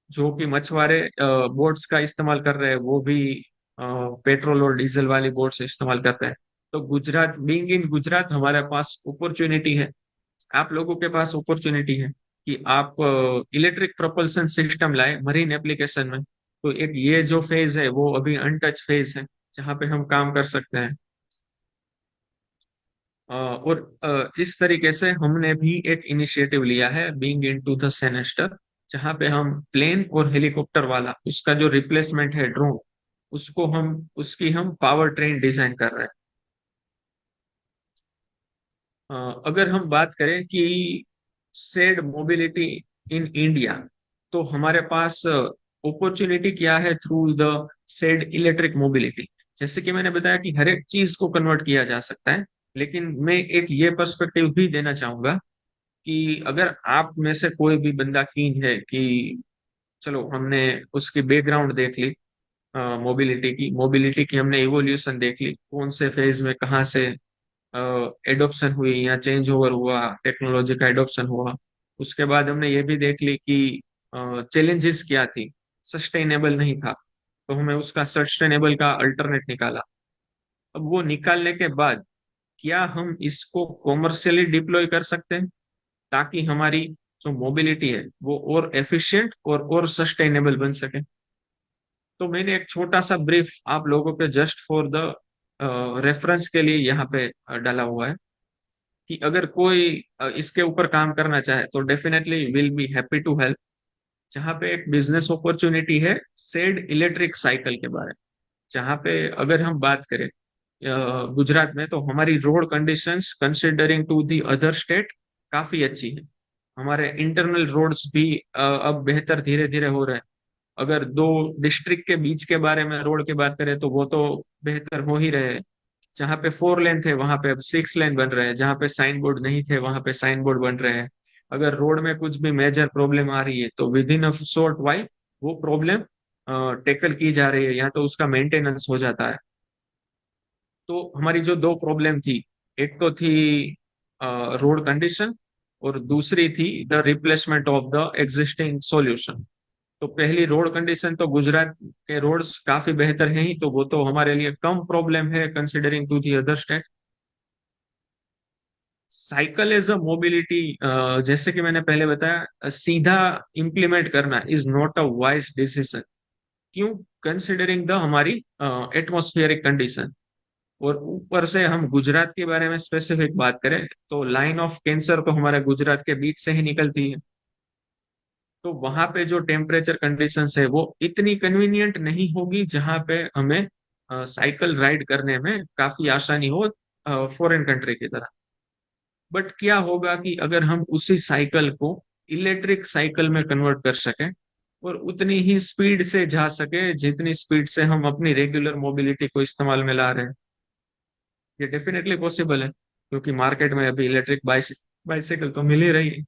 जो कि मछुआरे बोट्स का इस्तेमाल कर रहे हैं, वो भी पेट्रोल और डीजल वाली बोट्स इस्तेमाल करते हैं। तो गुजरात, बीइंग इन गुजरात, हमारे पास अपॉर्चुनिटी है, आप लोगों के पास अपॉर्चुनिटी है कि आप इलेक्ट्रिक प्रोपल्सन सिस्टम लाए मरीन एप्लीकेशन में। तो एक ये जो फेज है वो अभी अनटच फेज है, जहाँ पे हम काम कर सकते हैं। और इस तरीके से हमने भी एक इनिशिएटिव लिया है बीइंग इनटू द सेनेस्टर, जहाँ पे हम प्लेन और हेलीकॉप्टर वाला उसका जो रिप्लेसमेंट है ड्रोन, उसको हम उसकी हम पावर ट्रेन डिजाइन कर रहे हैं। अगर हम बात करें कि शेयर्ड मोबिलिटी इन इंडिया, तो हमारे पास अपॉर्चुनिटी क्या है through the shared electric mobility. जैसे कि मैंने बताया कि हर एक चीज को कन्वर्ट किया जा सकता है, लेकिन मैं एक ये पर्सपेक्टिव भी देना चाहूंगा कि अगर आप में से कोई भी बंदा कीन है कि चलो हमने उसकी बैकग्राउंड देख ली, मोबिलिटी की हमने इवोल्यूशन देख ली, कौन से फेज में कहाँ से एडॉप्शन हुई या चेंज ओवर हुआ, टेक्नोलॉजी का एडॉप्शन हुआ। उसके बाद हमने ये भी देख ली कि चैलेंजेस क्या थी, सस्टेनेबल नहीं था, तो हमें उसका सस्टेनेबल का अल्टरनेट निकाला। अब वो निकालने के बाद क्या हम इसको कॉमर्शियली डिप्लॉय कर सकते हैं, ताकि हमारी जो मोबिलिटी है वो और एफिशिएंट और सस्टेनेबल बन सके। तो मैंने एक छोटा सा ब्रीफ आप लोगों के जस्ट फॉर द रेफरेंस के लिए यहाँ पे डाला हुआ है कि अगर कोई इसके ऊपर काम करना चाहे तो definitely will be happy to help. जहाँ पे एक बिजनेस अपॉर्चुनिटी है सेड इलेक्ट्रिक साइकिल के बारे में, जहाँ पे अगर हम बात करें गुजरात में, तो हमारी road conditions considering to the other state काफी अच्छी है। हमारे इंटरनल रोड्स भी अब बेहतर धीरे धीरे हो रहे हैं। अगर दो डिस्ट्रिक्ट के बीच के बारे में रोड की बात करें तो वो तो बेहतर हो ही रहे हैं। जहाँ पे 4 लेन थे वहां पे अब 6 लेन बन रहे हैं, जहाँ पे साइन बोर्ड नहीं थे वहां पे साइन बोर्ड बन रहे हैं। अगर रोड में कुछ भी मेजर प्रॉब्लम आ रही है तो with in a short while वो प्रॉब्लम टेकल की जा रही है, या तो उसका मेंटेनेंस हो जाता है। तो हमारी जो दो प्रॉब्लम थी, एक तो थी रोड कंडीशन, और दूसरी थी the replacement of the existing solution. तो पहली रोड कंडीशन, तो गुजरात के रोड्स काफी बेहतर हैं ही, तो वो तो हमारे लिए कम प्रॉब्लम है considering to the other state. Cycle as a mobility, जैसे कि मैंने पहले बताया, सीधा इम्प्लीमेंट करना is not a wise decision. क्यों? कंसिडरिंग द हमारी एटमॉस्फेरिक कंडीशन। और ऊपर से हम गुजरात के बारे में स्पेसिफिक बात करें तो लाइन ऑफ कैंसर तो हमारे गुजरात के बीच से ही निकलती है। तो वहां पे जो टेम्परेचर कंडीशंस है वो इतनी कन्वीनियंट नहीं होगी जहां पे हमें साइकिल राइड करने में काफी आसानी हो फॉरेन कंट्री की तरह। बट क्या होगा कि अगर हम उसी साइकिल को इलेक्ट्रिक साइकिल में कन्वर्ट कर सकें और उतनी ही स्पीड से जा सके जितनी स्पीड से हम अपनी रेगुलर मोबिलिटी को इस्तेमाल में ला रहे हैं, ये डेफिनेटली पॉसिबल है। क्योंकि मार्केट में अभी इलेक्ट्रिक बाइसिकल तो मिल ही रही है।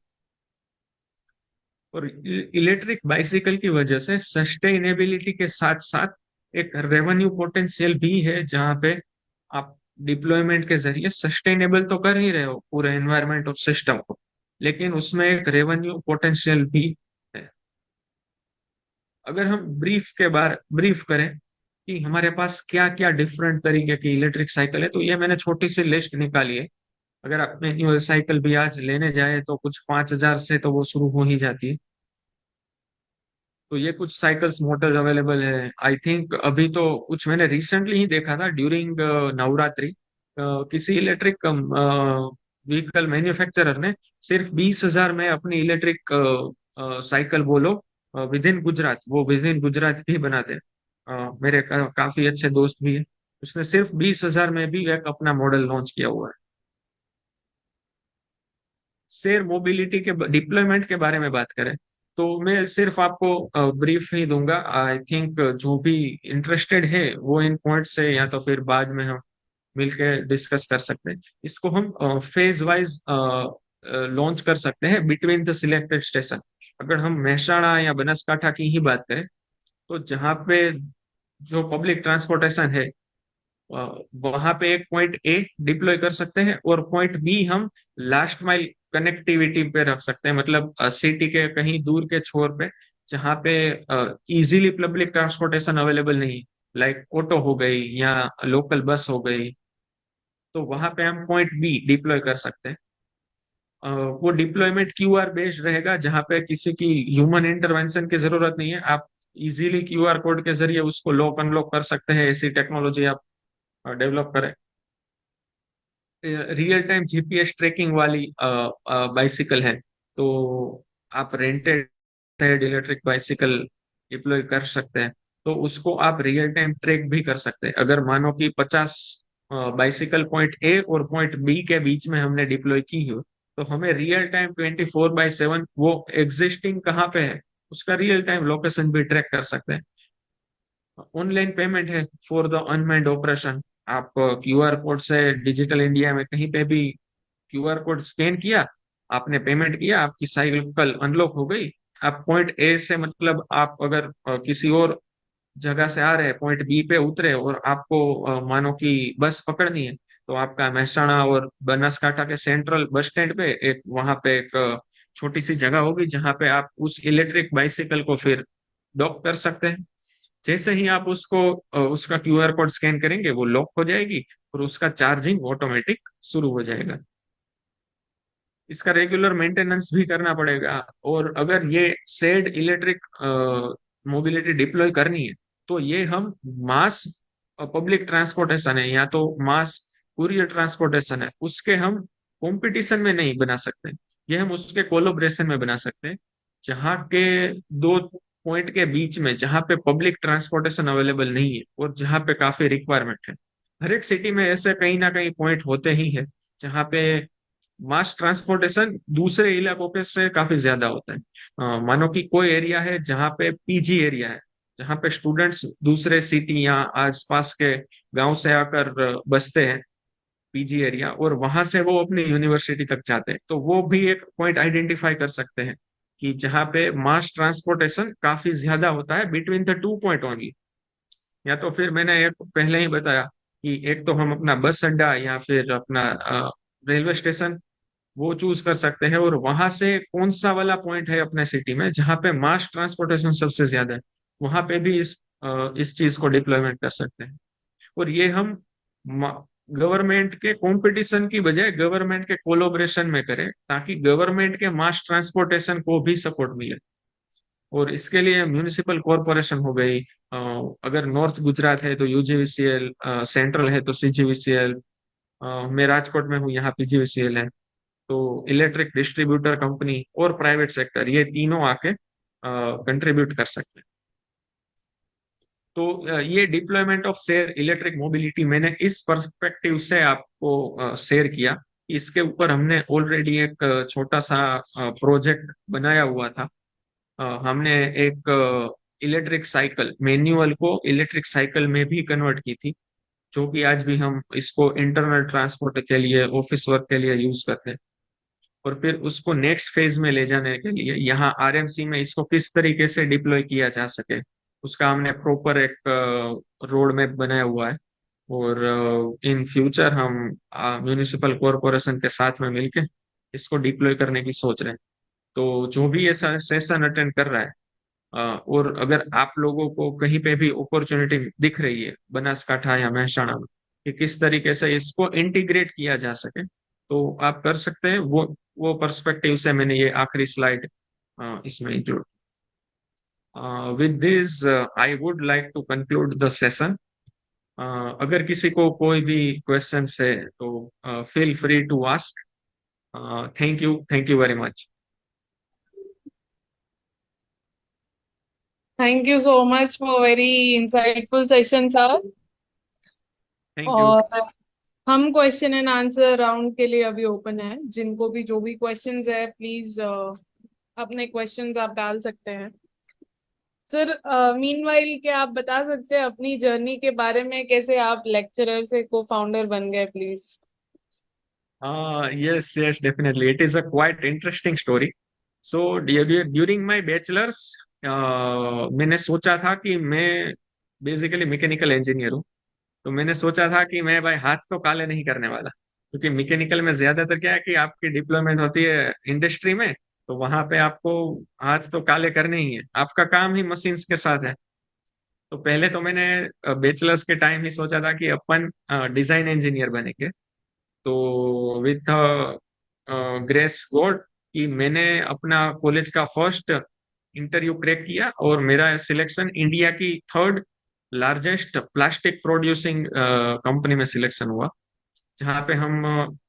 और इलेक्ट्रिक बाइसिकल की वजह से सस्टेनेबिलिटी के साथ साथ एक रेवेन्यू पोटेंशियल भी है, जहाँ पे आप डिप्लॉयमेंट के जरिए सस्टेनेबल तो कर ही रहे हो पूरे एनवायरनमेंट और सिस्टम को, लेकिन उसमें एक रेवेन्यू पोटेंशियल भी है। अगर हम ब्रीफ करें कि हमारे पास क्या क्या डिफरेंट तरीके की इलेक्ट्रिक साइकिल है, तो ये मैंने छोटी सी लिस्ट निकाली है। अगर आप मैन्युअल साइकिल भी आज लेने जाए तो कुछ 5,000 से तो वो शुरू हो ही जाती है। तो ये कुछ साइकिल्स मॉडल अवेलेबल है। आई थिंक अभी तो कुछ मैंने रिसेंटली ही देखा था ड्यूरिंग नवरात्रि, किसी इलेक्ट्रिक व्हीकल मैन्युफैक्चरर ने सिर्फ 20,000 में अपनी इलेक्ट्रिक साइकिल बोलो विद इन गुजरात भी बनाते हैं। मेरे काफी अच्छे दोस्त भी है, उसने सिर्फ 20,000 में भी एक अपना मॉडल लॉन्च किया हुआ है। शेयर मोबिलिटी के डिप्लॉयमेंट के बारे में बात करें तो मैं सिर्फ आपको ब्रीफ ही दूंगा। आई थिंक जो भी इंटरेस्टेड है वो इन पॉइंट से या तो फिर बाद में हम मिलकर डिस्कस कर सकते हैं। इसको हम फेज वाइज लॉन्च कर सकते हैं बिटवीन द सिलेक्टेड स्टेशन। अगर हम महसाणा या बनासकाठा की ही बात करें तो जहाँ पे जो पब्लिक ट्रांसपोर्टेशन है वहां पे एक पॉइंट ए डिप्लॉय कर सकते हैं, और पॉइंट बी हम लास्ट माइल कनेक्टिविटी पे रख सकते हैं, मतलब सिटी के कहीं दूर के छोर पे जहाँ पे इजीली पब्लिक ट्रांसपोर्टेशन अवेलेबल नहीं, लाइक ऑटो हो गई या लोकल बस हो गई, तो वहां पे हम पॉइंट बी डिप्लॉय कर सकते हैं। वो डिप्लॉयमेंट क्यूआर बेस्ड रहेगा, जहाँ पे किसी की ह्यूमन इंटरवेंशन की जरूरत नहीं है। आप इजीली क्यूआर कोड के जरिए उसको लॉक अनलॉक कर सकते हैं, ऐसी टेक्नोलॉजी आप डेवलप करें। रियल टाइम जीपीएस ट्रैकिंग वाली बाइसिकल है, तो आप rented side electric bicycle deploy कर सकते हैं। तो उसको आप रियल टाइम ट्रैक भी कर सकते हैं। अगर मानो कि 50 बाइसिकल पॉइंट ए और पॉइंट बी के बीच में हमने डिप्लॉय की हो, तो हमें रियल टाइम 24/7 वो एग्जिस्टिंग कहाँ पे है उसका रियल टाइम लोकेशन भी ट्रैक कर सकते हैं। ऑनलाइन पेमेंट है फॉर द अनमैन्ड ऑपरेशन। आप क्यूआर कोड से डिजिटल इंडिया में कहीं पे भी क्यूआर कोड स्कैन किया, आपने पेमेंट किया, आपकी साइकिल अनलॉक हो गई। आप पॉइंट ए से, मतलब आप अगर किसी और जगह से आ रहे हैं, पॉइंट बी पे उतरे और आपको मानो कि बस पकड़नी है, तो आपका महसाणा और बनासकाठा के सेंट्रल बस स्टैंड पे एक वहां पे एक छोटी सी जगह होगी जहाँ पे आप उस इलेक्ट्रिक बाइसिकल को फिर डॉक कर सकते हैं। जैसे ही आप उसका क्यूआर कोड स्कैन करेंगे वो लॉक हो जाएगी और उसका चार्जिंग ऑटोमेटिक शुरू हो जाएगा। इसका रेगुलर मेंटेनेंस भी करना पड़ेगा। और अगर ये शेयर्ड इलेक्ट्रिक मोबिलिटी डिप्लॉय करनी है तो ये हम मास पब्लिक ट्रांसपोर्टेशन है या तो मास कुरियर ट्रांसपोर्टेशन है, उसके हम कंपटीशन में नहीं बना सकते। ये हम उसके कोलोब्रेशन में बना सकते हैं, जहाँ के दो पॉइंट के बीच में जहाँ पे पब्लिक ट्रांसपोर्टेशन अवेलेबल नहीं है और जहाँ पे काफी रिक्वायरमेंट है। हर एक सिटी में ऐसे कहीं ना कहीं पॉइंट होते ही है जहाँ पे मास ट्रांसपोर्टेशन दूसरे इलाकों के से काफी ज्यादा होता है। मानो कि कोई एरिया है जहाँ पे पीजी एरिया है, जहाँ पे स्टूडेंट्स दूसरे सिटी या आसपास के गांव से आकर बसते हैं, पीजी एरिया, और वहां से वो अपनी यूनिवर्सिटी तक जाते हैं, तो वो भी एक पॉइंट आइडेंटिफाई कर सकते हैं कि जहाँ पे मास ट्रांसपोर्टेशन काफी ज्यादा होता है between the two point only. या तो फिर मैंने एक पहले ही बताया कि एक तो हम अपना बस अड्डा या फिर अपना रेलवे स्टेशन वो चूज कर सकते हैं, और वहां से कौन सा वाला पॉइंट है अपने सिटी में जहाँ पे मास ट्रांसपोर्टेशन सबसे ज्यादा है, वहां पे भी इस चीज को डिप्लॉयमेंट कर सकते हैं। और ये हम गवर्नमेंट के कंपटीशन की बजाय गवर्नमेंट के कोलोब्रेशन में करें, ताकि गवर्नमेंट के मास ट्रांसपोर्टेशन को भी सपोर्ट मिले। और इसके लिए म्यूनिसिपल कॉरपोरेशन हो गई, अगर नॉर्थ गुजरात है तो यूजीवीसीएल, सेंट्रल है तो सीजीवीसीएल, मैं राजकोट में हूँ यहाँ पीजीवीसीएल है, तो इलेक्ट्रिक डिस्ट्रीब्यूटर कंपनी और प्राइवेट सेक्टर ये तीनों आके कंट्रीब्यूट कर सकते हैं। तो ये deployment of share electric mobility मैंने इस पर्सपेक्टिव से आपको शेयर किया। इसके ऊपर हमने ऑलरेडी एक छोटा सा प्रोजेक्ट बनाया हुआ था। हमने एक इलेक्ट्रिक साइकिल मैन्युअल को इलेक्ट्रिक साइकिल में भी कन्वर्ट की थी। जो कि आज भी हम इसको इंटरनल ट्रांसपोर्ट के लिए, ऑफिस वर्क के लिए यूज करते हैं। और फिर उसको नेक्स्ट फेज में ले जाने के लिए यहाँ आरएमसी में इसको किस तरीके से डिप्लॉय किया जा सके, उसका हमने प्रॉपर एक रोड मैप बनाया हुआ है। और इन फ्यूचर हम म्यूनिसिपल कॉरपोरेशन के साथ में मिलके इसको डिप्लॉय करने की सोच रहे हैं। तो जो भी ऐसा सेशन अटेंड कर रहा है, और अगर आप लोगों को कहीं पे भी अपॉर्चुनिटी दिख रही है बनासकाठा या महसाणा में कि किस तरीके से इसको इंटीग्रेट किया जा सके, तो आप कर सकते हैं। वो पर्सपेक्टिव से मैंने ये आखिरी स्लाइड इसमें include. With this I would like to conclude the session. अगर किसी को कोई भी क्वेश्चन है तो feel free to ask. Thank you very much. Thank you so much for very insightful session sir. Thank you. और हम क्वेश्चन एंड आंसर राउंड के लिए अभी ओपन है, जिनको भी जो भी क्वेश्चंस है प्लीज अपने क्वेश्चंस आप डाल सकते हैं। सर मीनवाइल क्या आप बता सकते हैं अपनी जर्नी के बारे में, कैसे आप लेक्चरर से को फाउंडर बन गए please. Yes, yes, definitely. It is a quite interesting story. So, during my bachelor's, मैंने सोचा था कि मैं बेसिकली मैकेनिकल इंजीनियर हूँ। तो मैंने सोचा था कि मैं भाई हाथ तो काले नहीं करने वाला, क्योंकि मैकेनिकल में ज्यादातर क्या है कि आपकी डिप्लॉयमेंट होती है इंडस्ट्री में। तो वहां पे आपको हाथ तो काले करने ही है, आपका काम ही मशीन्स के साथ है। तो पहले तो मैंने बैचलर्स के टाइम ही सोचा था कि अपन डिजाइन इंजीनियर बनेंगे। तो विथ ग्रेस गॉड कि मैंने अपना कॉलेज का फर्स्ट इंटरव्यू क्रैक किया और मेरा सिलेक्शन इंडिया की third largest plastic producing company में सिलेक्शन हुआ, जहाँ पे हम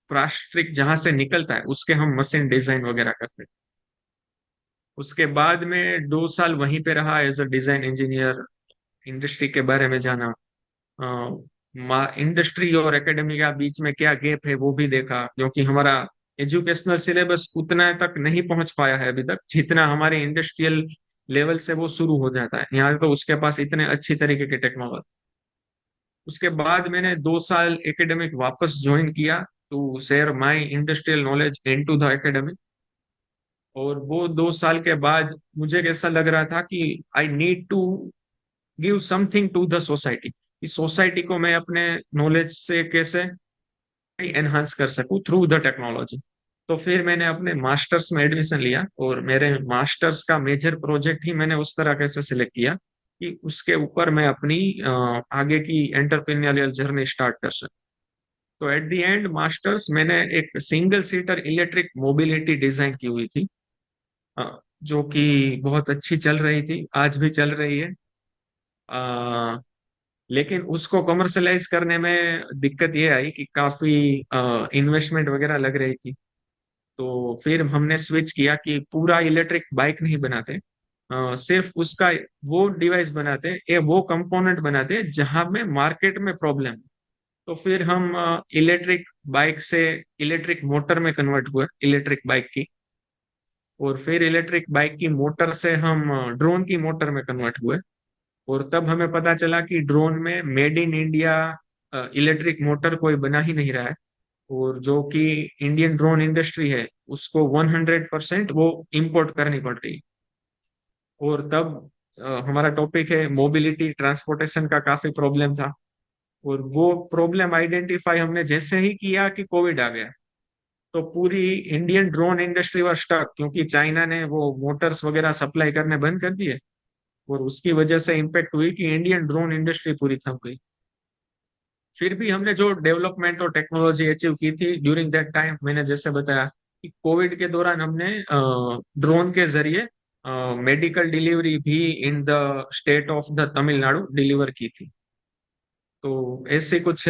प्लास्टिक जहाँ से निकलता है उसके हम मशीन डिजाइन वगैरह करते हैं। उसके बाद में 2 साल वहीं पे रहा as a design engineer, industry के बारे में जाना, इंडस्ट्री और एकेडमी का बीच में क्या गैप है वो भी देखा, क्योंकि हमारा एजुकेशनल सिलेबस उतना तक नहीं पहुंच पाया है अभी तक जितना हमारे इंडस्ट्रियल लेवल से वो शुरू हो जाता है। यहाँ तो उसके पास इतने अच्छी तरीके के टेक्नोलॉजी। उसके बाद मैंने 2 साल एकेडमिक वापस ज्वाइन किया to share my industrial knowledge into the academic. और वो 2 साल के बाद मुझे कैसा लग रहा था कि I need to give something to the society. इस सोसाइटी को मैं अपने नॉलेज से कैसे एनहांस कर सकूं थ्रू द टेक्नोलॉजी। तो फिर मैंने अपने मास्टर्स में एडमिशन लिया और मेरे मास्टर्स का मेजर प्रोजेक्ट ही मैंने उस तरह कैसे सिलेक्ट किया कि उसके ऊपर मैं अपनी आगे की एंटरप्रेन्योरियल जर्नी स्टार्ट कर सकूं। तो एट द एंड मास्टर्स मैंने एक single seater electric mobility design की हुई थी, जो कि बहुत अच्छी चल रही थी, आज भी चल रही है। लेकिन उसको कमर्शलाइज करने में दिक्कत ये आई कि काफी इन्वेस्टमेंट वगैरह लग रही थी। तो फिर हमने स्विच किया कि पूरा इलेक्ट्रिक बाइक नहीं बनाते, सिर्फ उसका वो डिवाइस बनाते, वो कंपोनेंट बनाते जहां में मार्केट में प्रॉब्लम। तो फिर हम इलेक्ट्रिक बाइक से इलेक्ट्रिक मोटर में कन्वर्ट हुए, इलेक्ट्रिक बाइक की। और फिर इलेक्ट्रिक बाइक की मोटर से हम ड्रोन की मोटर में कन्वर्ट हुए। और तब हमें पता चला कि ड्रोन में made in India electric motor कोई बना ही नहीं रहा है। और जो कि इंडियन ड्रोन इंडस्ट्री है उसको 100% वो इंपोर्ट करनी पड़ रही है। और तब हमारा टॉपिक है मोबिलिटी, ट्रांसपोर्टेशन का काफी प्रॉब्लम था। और वो प्रॉब्लम आइडेंटिफाई हमने जैसे ही किया कि कोविड आ गया। तो पूरी Indian drone industry was stuck, क्योंकि चाइना ने वो मोटर्स वगैरह सप्लाई करने बंद कर दिए। और उसकी वजह से इम्पेक्ट हुई कि इंडियन ड्रोन इंडस्ट्री पूरी थम गई। फिर भी हमने जो डेवलपमेंट और टेक्नोलॉजी अचीव की थी ड्यूरिंग दैट टाइम, मैंने जैसे बताया कि कोविड के दौरान हमने ड्रोन के जरिए मेडिकल डिलीवरी भी in the state of the Tamil Nadu deliver की थी। तो ऐसे कुछ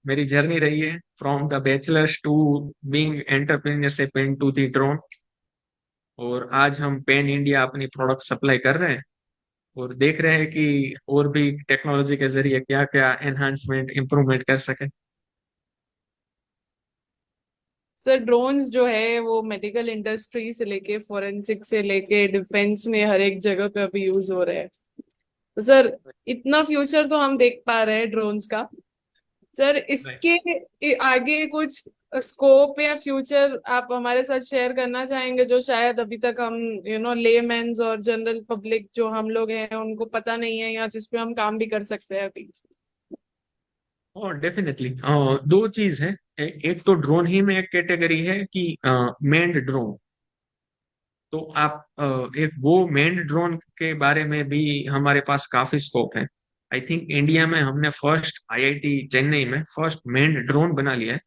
मेरी जर्नी रही है from the bachelors to being entrepreneurship into the drone. और आज हम पैन इंडिया अपनी प्रोडक्ट सप्लाई कर रहे हैं और देख रहे हैं कि और भी टेक्नोलॉजी के जरिए क्या क्या एनहांसमेंट इम्प्रूवमेंट कर सके। सर ड्रोन्स जो है वो मेडिकल इंडस्ट्री से लेके फोरेंसिक से लेके डिफेंस में हर एक जगह पे अभी यूज हो रहे हैं। तो सर इतना फ्यूचर तो हम देख पा रहे हैं ड्रोन्स का। Sir Right. इसके आगे कुछ स्कोप या फ्यूचर आप हमारे साथ शेयर करना चाहेंगे, जो शायद अभी तक हम लेमेंस और जनरल पब्लिक जो हम लोग हैं उनको पता नहीं है, या जिस पे हम काम भी कर सकते हैं अभी। और डेफिनेटली दो चीज है। एक तो ड्रोन ही में एक कैटेगरी है कि मेन्ड ड्रोन। तो आप एक वो मेन्ड ड्रोन के बारे में भी हमारे पास काफी स्कोप है। आई थिंक इंडिया में हमने फर्स्ट आईआईटी चेन्नई में फर्स्ट मेन्ड ड्रोन बना लिया है।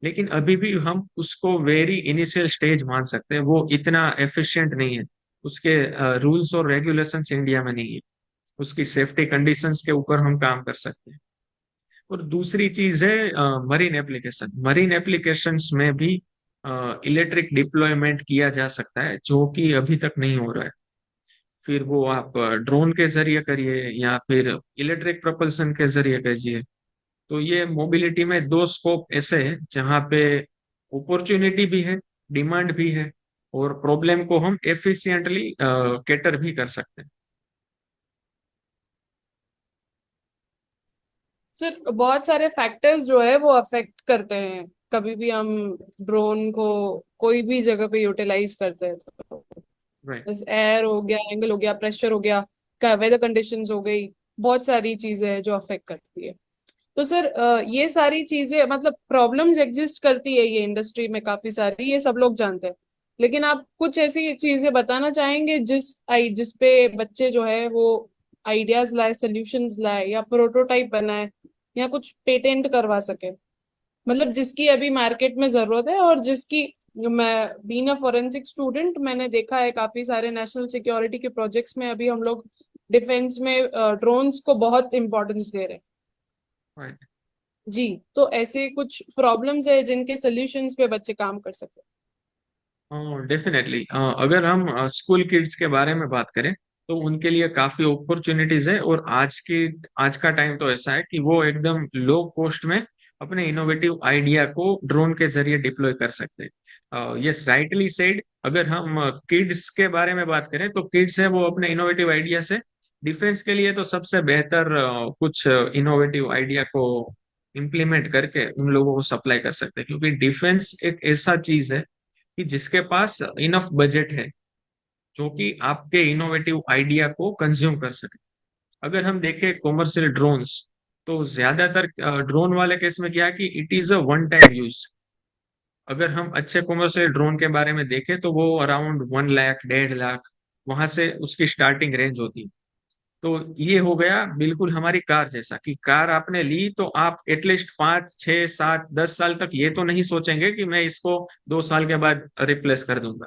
लेकिन अभी भी हम उसको वेरी इनिशियल स्टेज मान सकते हैं, वो इतना एफिशिएंट नहीं है। उसके रूल्स और रेगुलेशंस इंडिया में नहीं है। उसकी सेफ्टी कंडीशंस के ऊपर हम काम कर सकते हैं। और दूसरी चीज है मरीन एप्लीकेशन। मरीन एप्लीकेशंस में भी इलेक्ट्रिक डिप्लॉयमेंट किया जा सकता है, जो कि अभी तक नहीं हो रहा है। फिर वो आप ड्रोन के जरिए करिए या फिर इलेक्ट्रिक प्रोपल्सन के जरिए करिए। तो ये मोबिलिटी में दो स्कोप ऐसे हैं जहाँ पे अपॉर्चुनिटी भी है, डिमांड भी है, और प्रॉब्लम को हम एफिशिएंटली कैटर भी कर सकते हैं। सर बहुत सारे फैक्टर्स जो है वो अफेक्ट करते हैं कभी भी हम ड्रोन को कोई भी जगह पे यूटिलाइज करते हैं तो, राइट। बस एयर हो गया, एंगल हो गया, प्रेशर हो गया, का वेदर कंडीशंस हो गई, बहुत सारी चीजें हैं जो अफेक्ट करती है। तो सर ये सारी चीजें मतलब प्रॉब्लम्स एग्जिस्ट करती है ये इंडस्ट्री में काफी सारी, ये सब लोग जानते हैं। लेकिन आप कुछ ऐसी चीजें बताना चाहेंगे जिस पे बच्चे जो है वो आइडियाज लाए, सॉल्यूशंस लाए, या प्रोटोटाइप बनाए, या कुछ पेटेंट करवा सके, मतलब जिसकी अभी मार्केट में जरूरत है, और जिसकी मैं बीइंग अ फोरेंसिक स्टूडेंट मैंने देखा है काफी सारे नेशनल सिक्योरिटी के प्रोजेक्ट्स में अभी हम लोग डिफेंस में ड्रोन्स को बहुत इंपॉर्टेंस दे रहे हैं। राइट। जी, तो ऐसे कुछ प्रॉब्लम्स है जिनके सॉल्यूशंस पे बच्चे काम कर सकते डेफिनेटली अगर हम स्कूल किड्स के बारे में बात करें तो उनके लिए काफी अपॉर्चुनिटीज है। और आज का टाइम तो ऐसा है कि वो एकदम लो कॉस्ट में अपने इनोवेटिव आइडिया को ड्रोन के जरिए डिप्लॉय कर सकते हैं। Yes, rightly said. अगर हम किड्स के बारे में बात करें तो किड्स है वो अपने इनोवेटिव आइडिया से डिफेंस के लिए तो सबसे बेहतर कुछ इनोवेटिव आइडिया को इम्प्लीमेंट करके उन लोगों को सप्लाई कर सकते हैं, क्योंकि डिफेंस एक ऐसा चीज है कि जिसके पास इनफ बजट है जो कि आपके इनोवेटिव आइडिया को कंज्यूम कर सके। अगर हम देखें कॉमर्शियल ड्रोन्स, तो ज्यादातर ड्रोन वाले केस में क्या है कि it is a one time use. अगर हम अच्छे कॉमर्शियल ड्रोन के बारे में देखें तो वो अराउंड 1 लाख 1.5 लाख वहां से उसकी स्टार्टिंग रेंज होती है। तो ये हो गया बिल्कुल हमारी कार जैसा कि कार आपने ली तो आप एटलीस्ट 5 6 7 10 साल तक ये तो नहीं सोचेंगे कि मैं इसको 2 साल के बाद रिप्लेस कर दूंगा।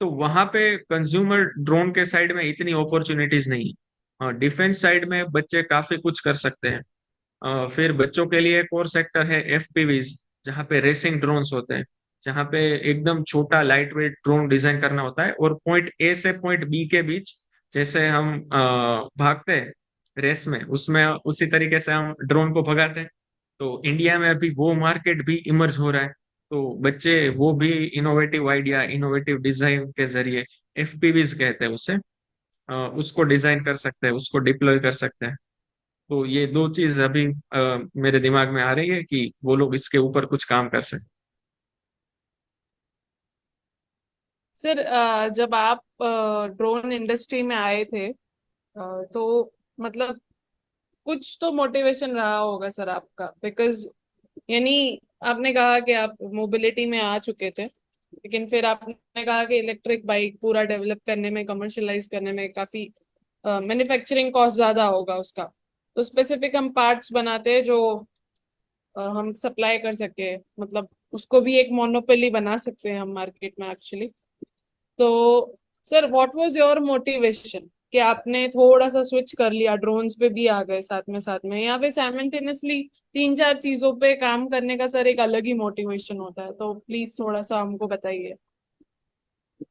तो वहां पे कंज्यूमर ड्रोन के साइड में इतनी अपॉर्चुनिटीज नहीं है। डिफेंस साइड में बच्चे काफी कुछ कर सकते हैं। फिर बच्चों के लिए एक और सेक्टर है एफपीवीज, जहाँ पे रेसिंग ड्रोन्स होते हैं, जहाँ पे एकदम छोटा लाइट वेट ड्रोन डिजाइन करना होता है और पॉइंट ए से पॉइंट बी के बीच जैसे हम भागते हैं रेस में, उसमें उसी तरीके से हम ड्रोन को भगाते हैं। तो इंडिया में अभी वो मार्केट भी इमर्ज हो रहा है। तो बच्चे वो भी इनोवेटिव आइडिया, इनोवेटिव डिजाइन के जरिए, एफपीवीज कहते हैं उसे, उसको डिजाइन कर सकते हैं, उसको डिप्लॉय कर सकते हैं। तो ये दो चीज अभी मेरे दिमाग में आ रही है कि वो लोग इसके ऊपर कुछ काम कर सकते। सर जब आप ड्रोन इंडस्ट्री में आए थे तो मतलब कुछ तो मोटिवेशन रहा होगा सर आपका, बिकॉज यानी आपने कहा कि आप मोबिलिटी में आ चुके थे, लेकिन फिर आपने कहा कि इलेक्ट्रिक बाइक पूरा डेवलप करने में, कमर्शलाइज करने में काफी मैन्युफैक्चरिंग कॉस्ट ज्यादा होगा उसका। तो स्पेसिफिक हम पार्ट्स बनाते हैं जो हम सप्लाई कर सके, मतलब उसको भी एक मोनोपोली बना सकते हैं हम मार्केट में एक्चुअली। तो sir what was your motivation कि आपने थोड़ा सा स्विच कर लिया, ड्रोन्स पे भी आ गए साथ में या फिर साइमल्टेनियसली तीन चार चीजों पे काम करने का सर एक अलग ही मोटिवेशन होता है, तो प्लीज थोड़ा सा हमको बताइए।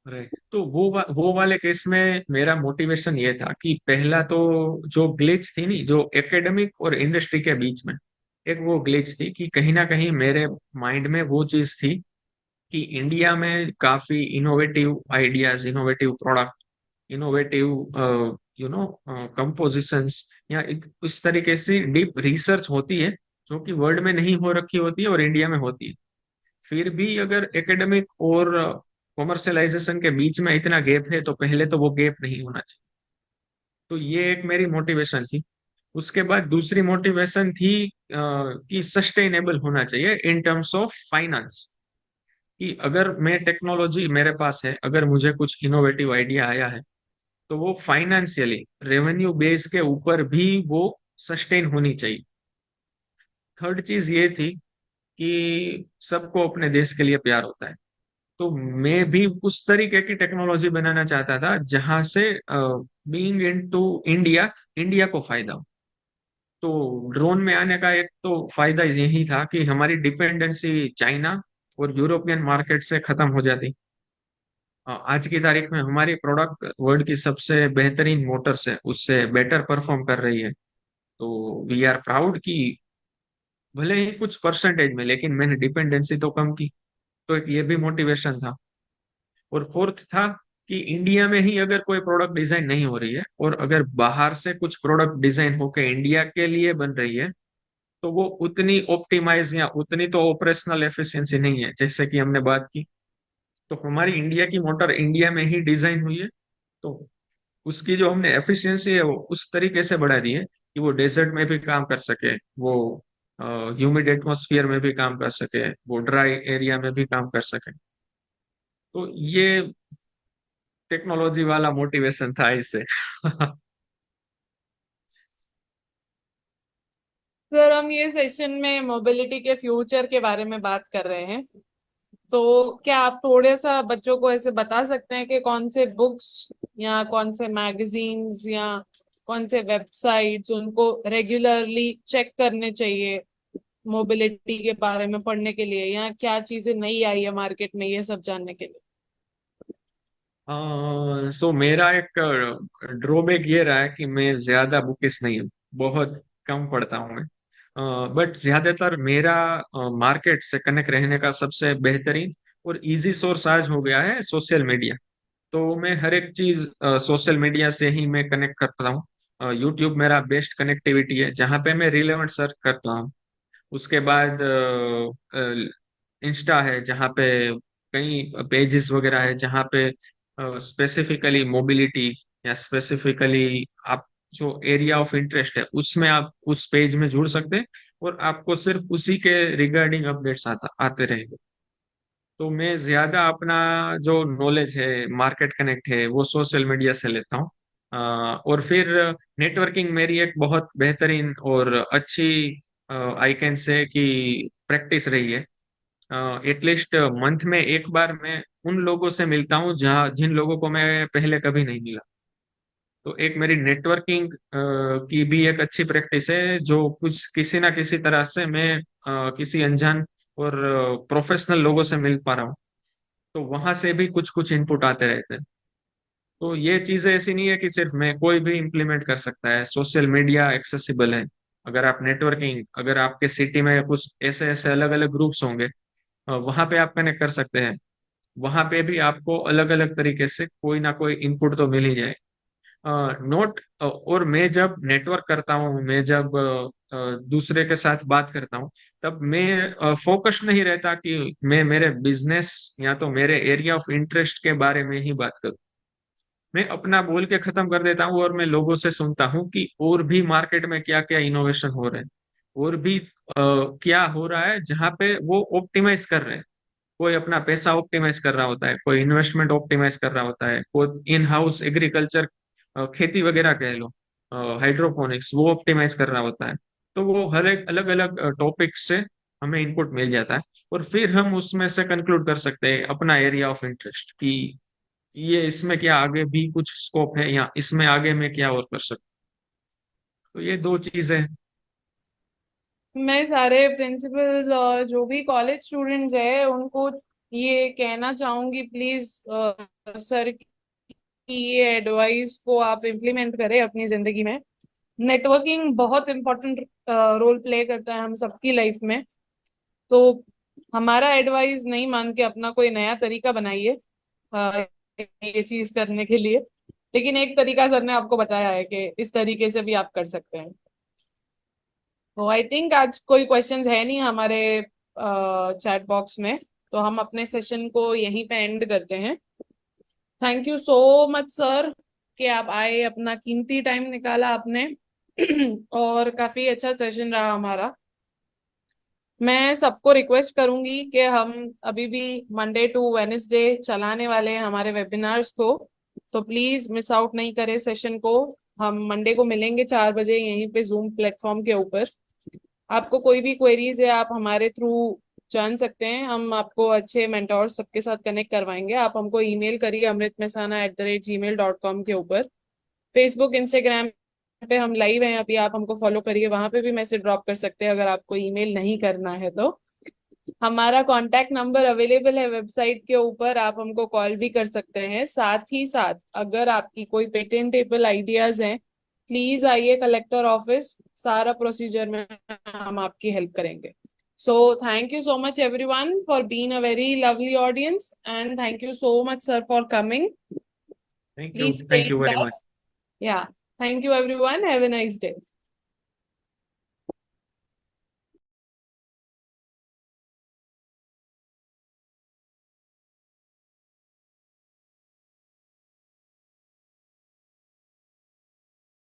राइट। तो वो वाले केस में मेरा मोटिवेशन ये था कि पहला तो जो ग्लिच थी नी, जो एकेडमिक और इंडस्ट्री के बीच में एक वो ग्लिच थी कि कहीं ना कहीं मेरे माइंड में वो चीज थी कि इंडिया में काफी innovative ideas, innovative product, innovative compositions या इस तरीके से डीप रिसर्च होती है जो कि वर्ल्ड में नहीं हो रखी होती है और इंडिया में होती है। फिर भी अगर एकेडमिक और कॉमर्शलाइजेशन के बीच में इतना गैप है तो पहले तो वो गैप नहीं होना चाहिए। तो ये एक मेरी मोटिवेशन थी। उसके बाद दूसरी मोटिवेशन थी कि सस्टेनेबल होना चाहिए इन टर्म्स ऑफ फाइनेंस। कि अगर मैं टेक्नोलॉजी मेरे पास है, अगर मुझे कुछ इनोवेटिव आइडिया आया है, तो वो फाइनेंशियली रेवेन्यू बेस के ऊपर भी वो सस्टेन होनी चाहिए। थर्ड चीज ये थी कि सबको अपने देश के लिए प्यार होता है। तो मैं भी उस तरीके की टेक्नोलॉजी बनाना चाहता था जहां से बीइंग इनटू इंडिया, इंडिया को फायदा हो। तो ड्रोन में आने का एक तो फायदा यही था कि हमारी डिपेंडेंसी चाइना और यूरोपियन मार्केट से खत्म हो जाती। आज की तारीख में हमारी प्रोडक्ट वर्ल्ड की सबसे बेहतरीन मोटर्स है उससे बेटर परफॉर्म कर रही है। तो वी आर प्राउड कि भले ही कुछ परसेंटेज में, लेकिन मैंने डिपेंडेंसी तो कम की। तो एक ये भी मोटिवेशन था। और फोर्थ था कि इंडिया में ही अगर कोई प्रोडक्ट डिजाइन नहीं हो रही है और अगर बाहर से कुछ प्रोडक्ट डिजाइन होकर इंडिया के लिए बन रही है, तो वो उतनी ऑप्टिमाइज या उतनी तो ऑपरेशनल एफिशिएंसी नहीं है जैसे कि हमने बात की। तो हमारी इंडिया की मोटर इंडिया में ही डिजाइन हुई है, तो उसकी जो हमने एफिशिएंसी है वो उस तरीके से बढ़ा दी है कि वो डेजर्ट में भी काम कर सके, वो ह्यूमिड एटमॉस्फेयर में भी काम कर सके, वो ड्राई एरिया में भी काम कर सके। तो ये टेक्नोलॉजी वाला मोटिवेशन था इससे। सर, हम ये सेशन में मोबिलिटी के फ्यूचर के बारे में बात कर रहे हैं। तो क्या आप थोड़े सा बच्चों को ऐसे बता सकते हैं कि कौन से बुक्स या कौन से मैगजीन्स या कौन से वेबसाइट्स उनको रेगुलरली चेक करने चाहिए मोबिलिटी के बारे में पढ़ने के लिए, या क्या चीजें नई आई है मार्केट में ये सब जानने के लिए? सो मेरा एक ड्रॉबैक ये रहा है कि मैं ज्यादा बुकिश नहीं हूँ, बहुत कम पढ़ता हूँ मैं। बट ज्यादातर मेरा मार्केट से कनेक्ट रहने का सबसे बेहतरीन और इजी सोर्स आज हो गया है सोशल मीडिया। तो मैं हर एक चीज सोशल मीडिया से ही मैं कनेक्ट करता हूँ। यूट्यूब मेरा बेस्ट कनेक्टिविटी है जहाँ पे मैं रिलेवेंट सर्च करता हूँ। उसके बाद इंस्टा है जहाँ पे कई पेजेस वगैरह है जहाँ पे स्पेसिफिकली मोबिलिटी या स्पेसिफिकली आप जो एरिया ऑफ इंटरेस्ट है उसमें आप उस पेज में जुड़ सकते हैं और आपको सिर्फ उसी के रिगार्डिंग अपडेट्स आते रहेंगे। तो मैं ज्यादा अपना जो नॉलेज है, मार्केट कनेक्ट है, वो सोशल मीडिया से लेता हूँ। और फिर नेटवर्किंग मेरी एक बहुत बेहतरीन और अच्छी आई कैन से कि प्रैक्टिस रही है। एटलीस्ट मंथ में एक बार मैं उन लोगों से मिलता हूँ जहाँ जिन लोगों को मैं पहले कभी नहीं मिला। तो एक मेरी नेटवर्किंग की भी एक अच्छी प्रैक्टिस है जो कुछ किसी ना किसी तरह से मैं किसी अनजान और प्रोफेशनल लोगों से मिल पा रहा हूँ। तो वहां से भी कुछ कुछ इनपुट आते रहते हैं। तो ये चीजें ऐसी नहीं है कि सिर्फ मैं, कोई भी इम्प्लीमेंट कर सकता है, सोशल मीडिया एक्सेसिबल है। अगर आप नेटवर्किंग, अगर आपके सिटी में कुछ ऐसे ऐसे अलग अलग ग्रुप्स होंगे, वहां पे आप कनेक्ट कर सकते हैं। वहां पे भी आपको अलग अलग तरीके से कोई ना कोई इनपुट तो मिल ही जाए। नोट और मैं जब नेटवर्क करता हूँ, मैं जब दूसरे के साथ बात करता हूँ, तब मैं फोकस नहीं रहता कि मैं मेरे बिजनेस या तो मेरे एरिया ऑफ इंटरेस्ट के बारे में ही बात करूँ। मैं अपना बोल के खत्म कर देता हूँ और मैं लोगों से सुनता हूँ कि और भी मार्केट में क्या क्या इनोवेशन हो रहे हैं, और भी क्या हो रहा है जहाँ पे वो ऑप्टिमाइज कर रहे हैं। कोई अपना पैसा ऑप्टिमाइज कर रहा होता है, कोई इन्वेस्टमेंट ऑप्टिमाइज कर रहा होता है, कोई इन हाउस एग्रीकल्चर, खेती वगैरह कह लो, हाइड्रोपोनिक्स, वो ऑप्टिमाइज कर रहा होता है। तो वो हर एक अलग अलग टॉपिक से हमें इनपुट मिल जाता है और फिर हम उसमें से कंक्लूड कर सकते हैं अपना एरिया ऑफ इंटरेस्ट कि ये इसमें क्या आगे भी कुछ स्कोप है या इसमें आगे में क्या और कर सकते। तो ये दो चीजें। मैं सारे प्रिंसिपल्स और जो भी कॉलेज स्टूडेंट्स हैं उनको ये कहना चाहूंगी, प्लीज सर की ये एडवाइस को आप इम्प्लीमेंट करें अपनी जिंदगी में। नेटवर्किंग बहुत इम्पोर्टेंट रोल प्ले करता है हम सबकी लाइफ में। तो हमारा एडवाइस नहीं मान के अपना कोई नया तरीका बनाइए ये चीज करने के लिए। लेकिन एक तरीका सर ने आपको बताया है कि इस तरीके से भी आप कर सकते हैं। तो आई थिंक आज कोई क्वेश्चंस है नहीं हमारे चैट बॉक्स में, तो हम अपने सेशन को यहीं पे एंड करते हैं। Thank you so much sir कि आप आए, अपना कीमती टाइम निकाला आपने और काफी अच्छा सेशन रहा हमारा। मैं सबको रिक्वेस्ट करूंगी कि हम अभी भी मंडे टू वेनेसडे चलाने वाले हैं हमारे वेबिनार्स को, तो प्लीज मिस आउट नहीं करें सेशन को। हम मंडे को मिलेंगे 4 बजे यहीं पे जूम प्लेटफॉर्म के ऊपर। आपको कोई भी क्वेरीज है आप हमारे थ्रू जान सकते हैं, हम आपको अच्छे मेंटोर सबके साथ कनेक्ट करवाएंगे। आप हमको ईमेल करिए amritmehsana@gmail.com के ऊपर। फेसबुक इंस्टाग्राम पे हम लाइव हैं अभी, आप हमको फॉलो करिए, वहां पे भी मैसेज ड्रॉप कर सकते हैं अगर आपको ईमेल नहीं करना है तो। हमारा कॉन्टैक्ट नंबर अवेलेबल है वेबसाइट के ऊपर, आप हमको कॉल भी कर सकते हैं। साथ ही साथ अगर आपकी कोई पेटेंटेबल आइडियाज हैं, प्लीज आइए कलेक्टर ऑफिस, सारा प्रोसीजर में हम आपकी हेल्प करेंगे। So thank you so much everyone for being a very lovely audience, and thank you so much sir for coming. Please stay thank you in very touch. Much. Yeah, thank you everyone, have a nice day।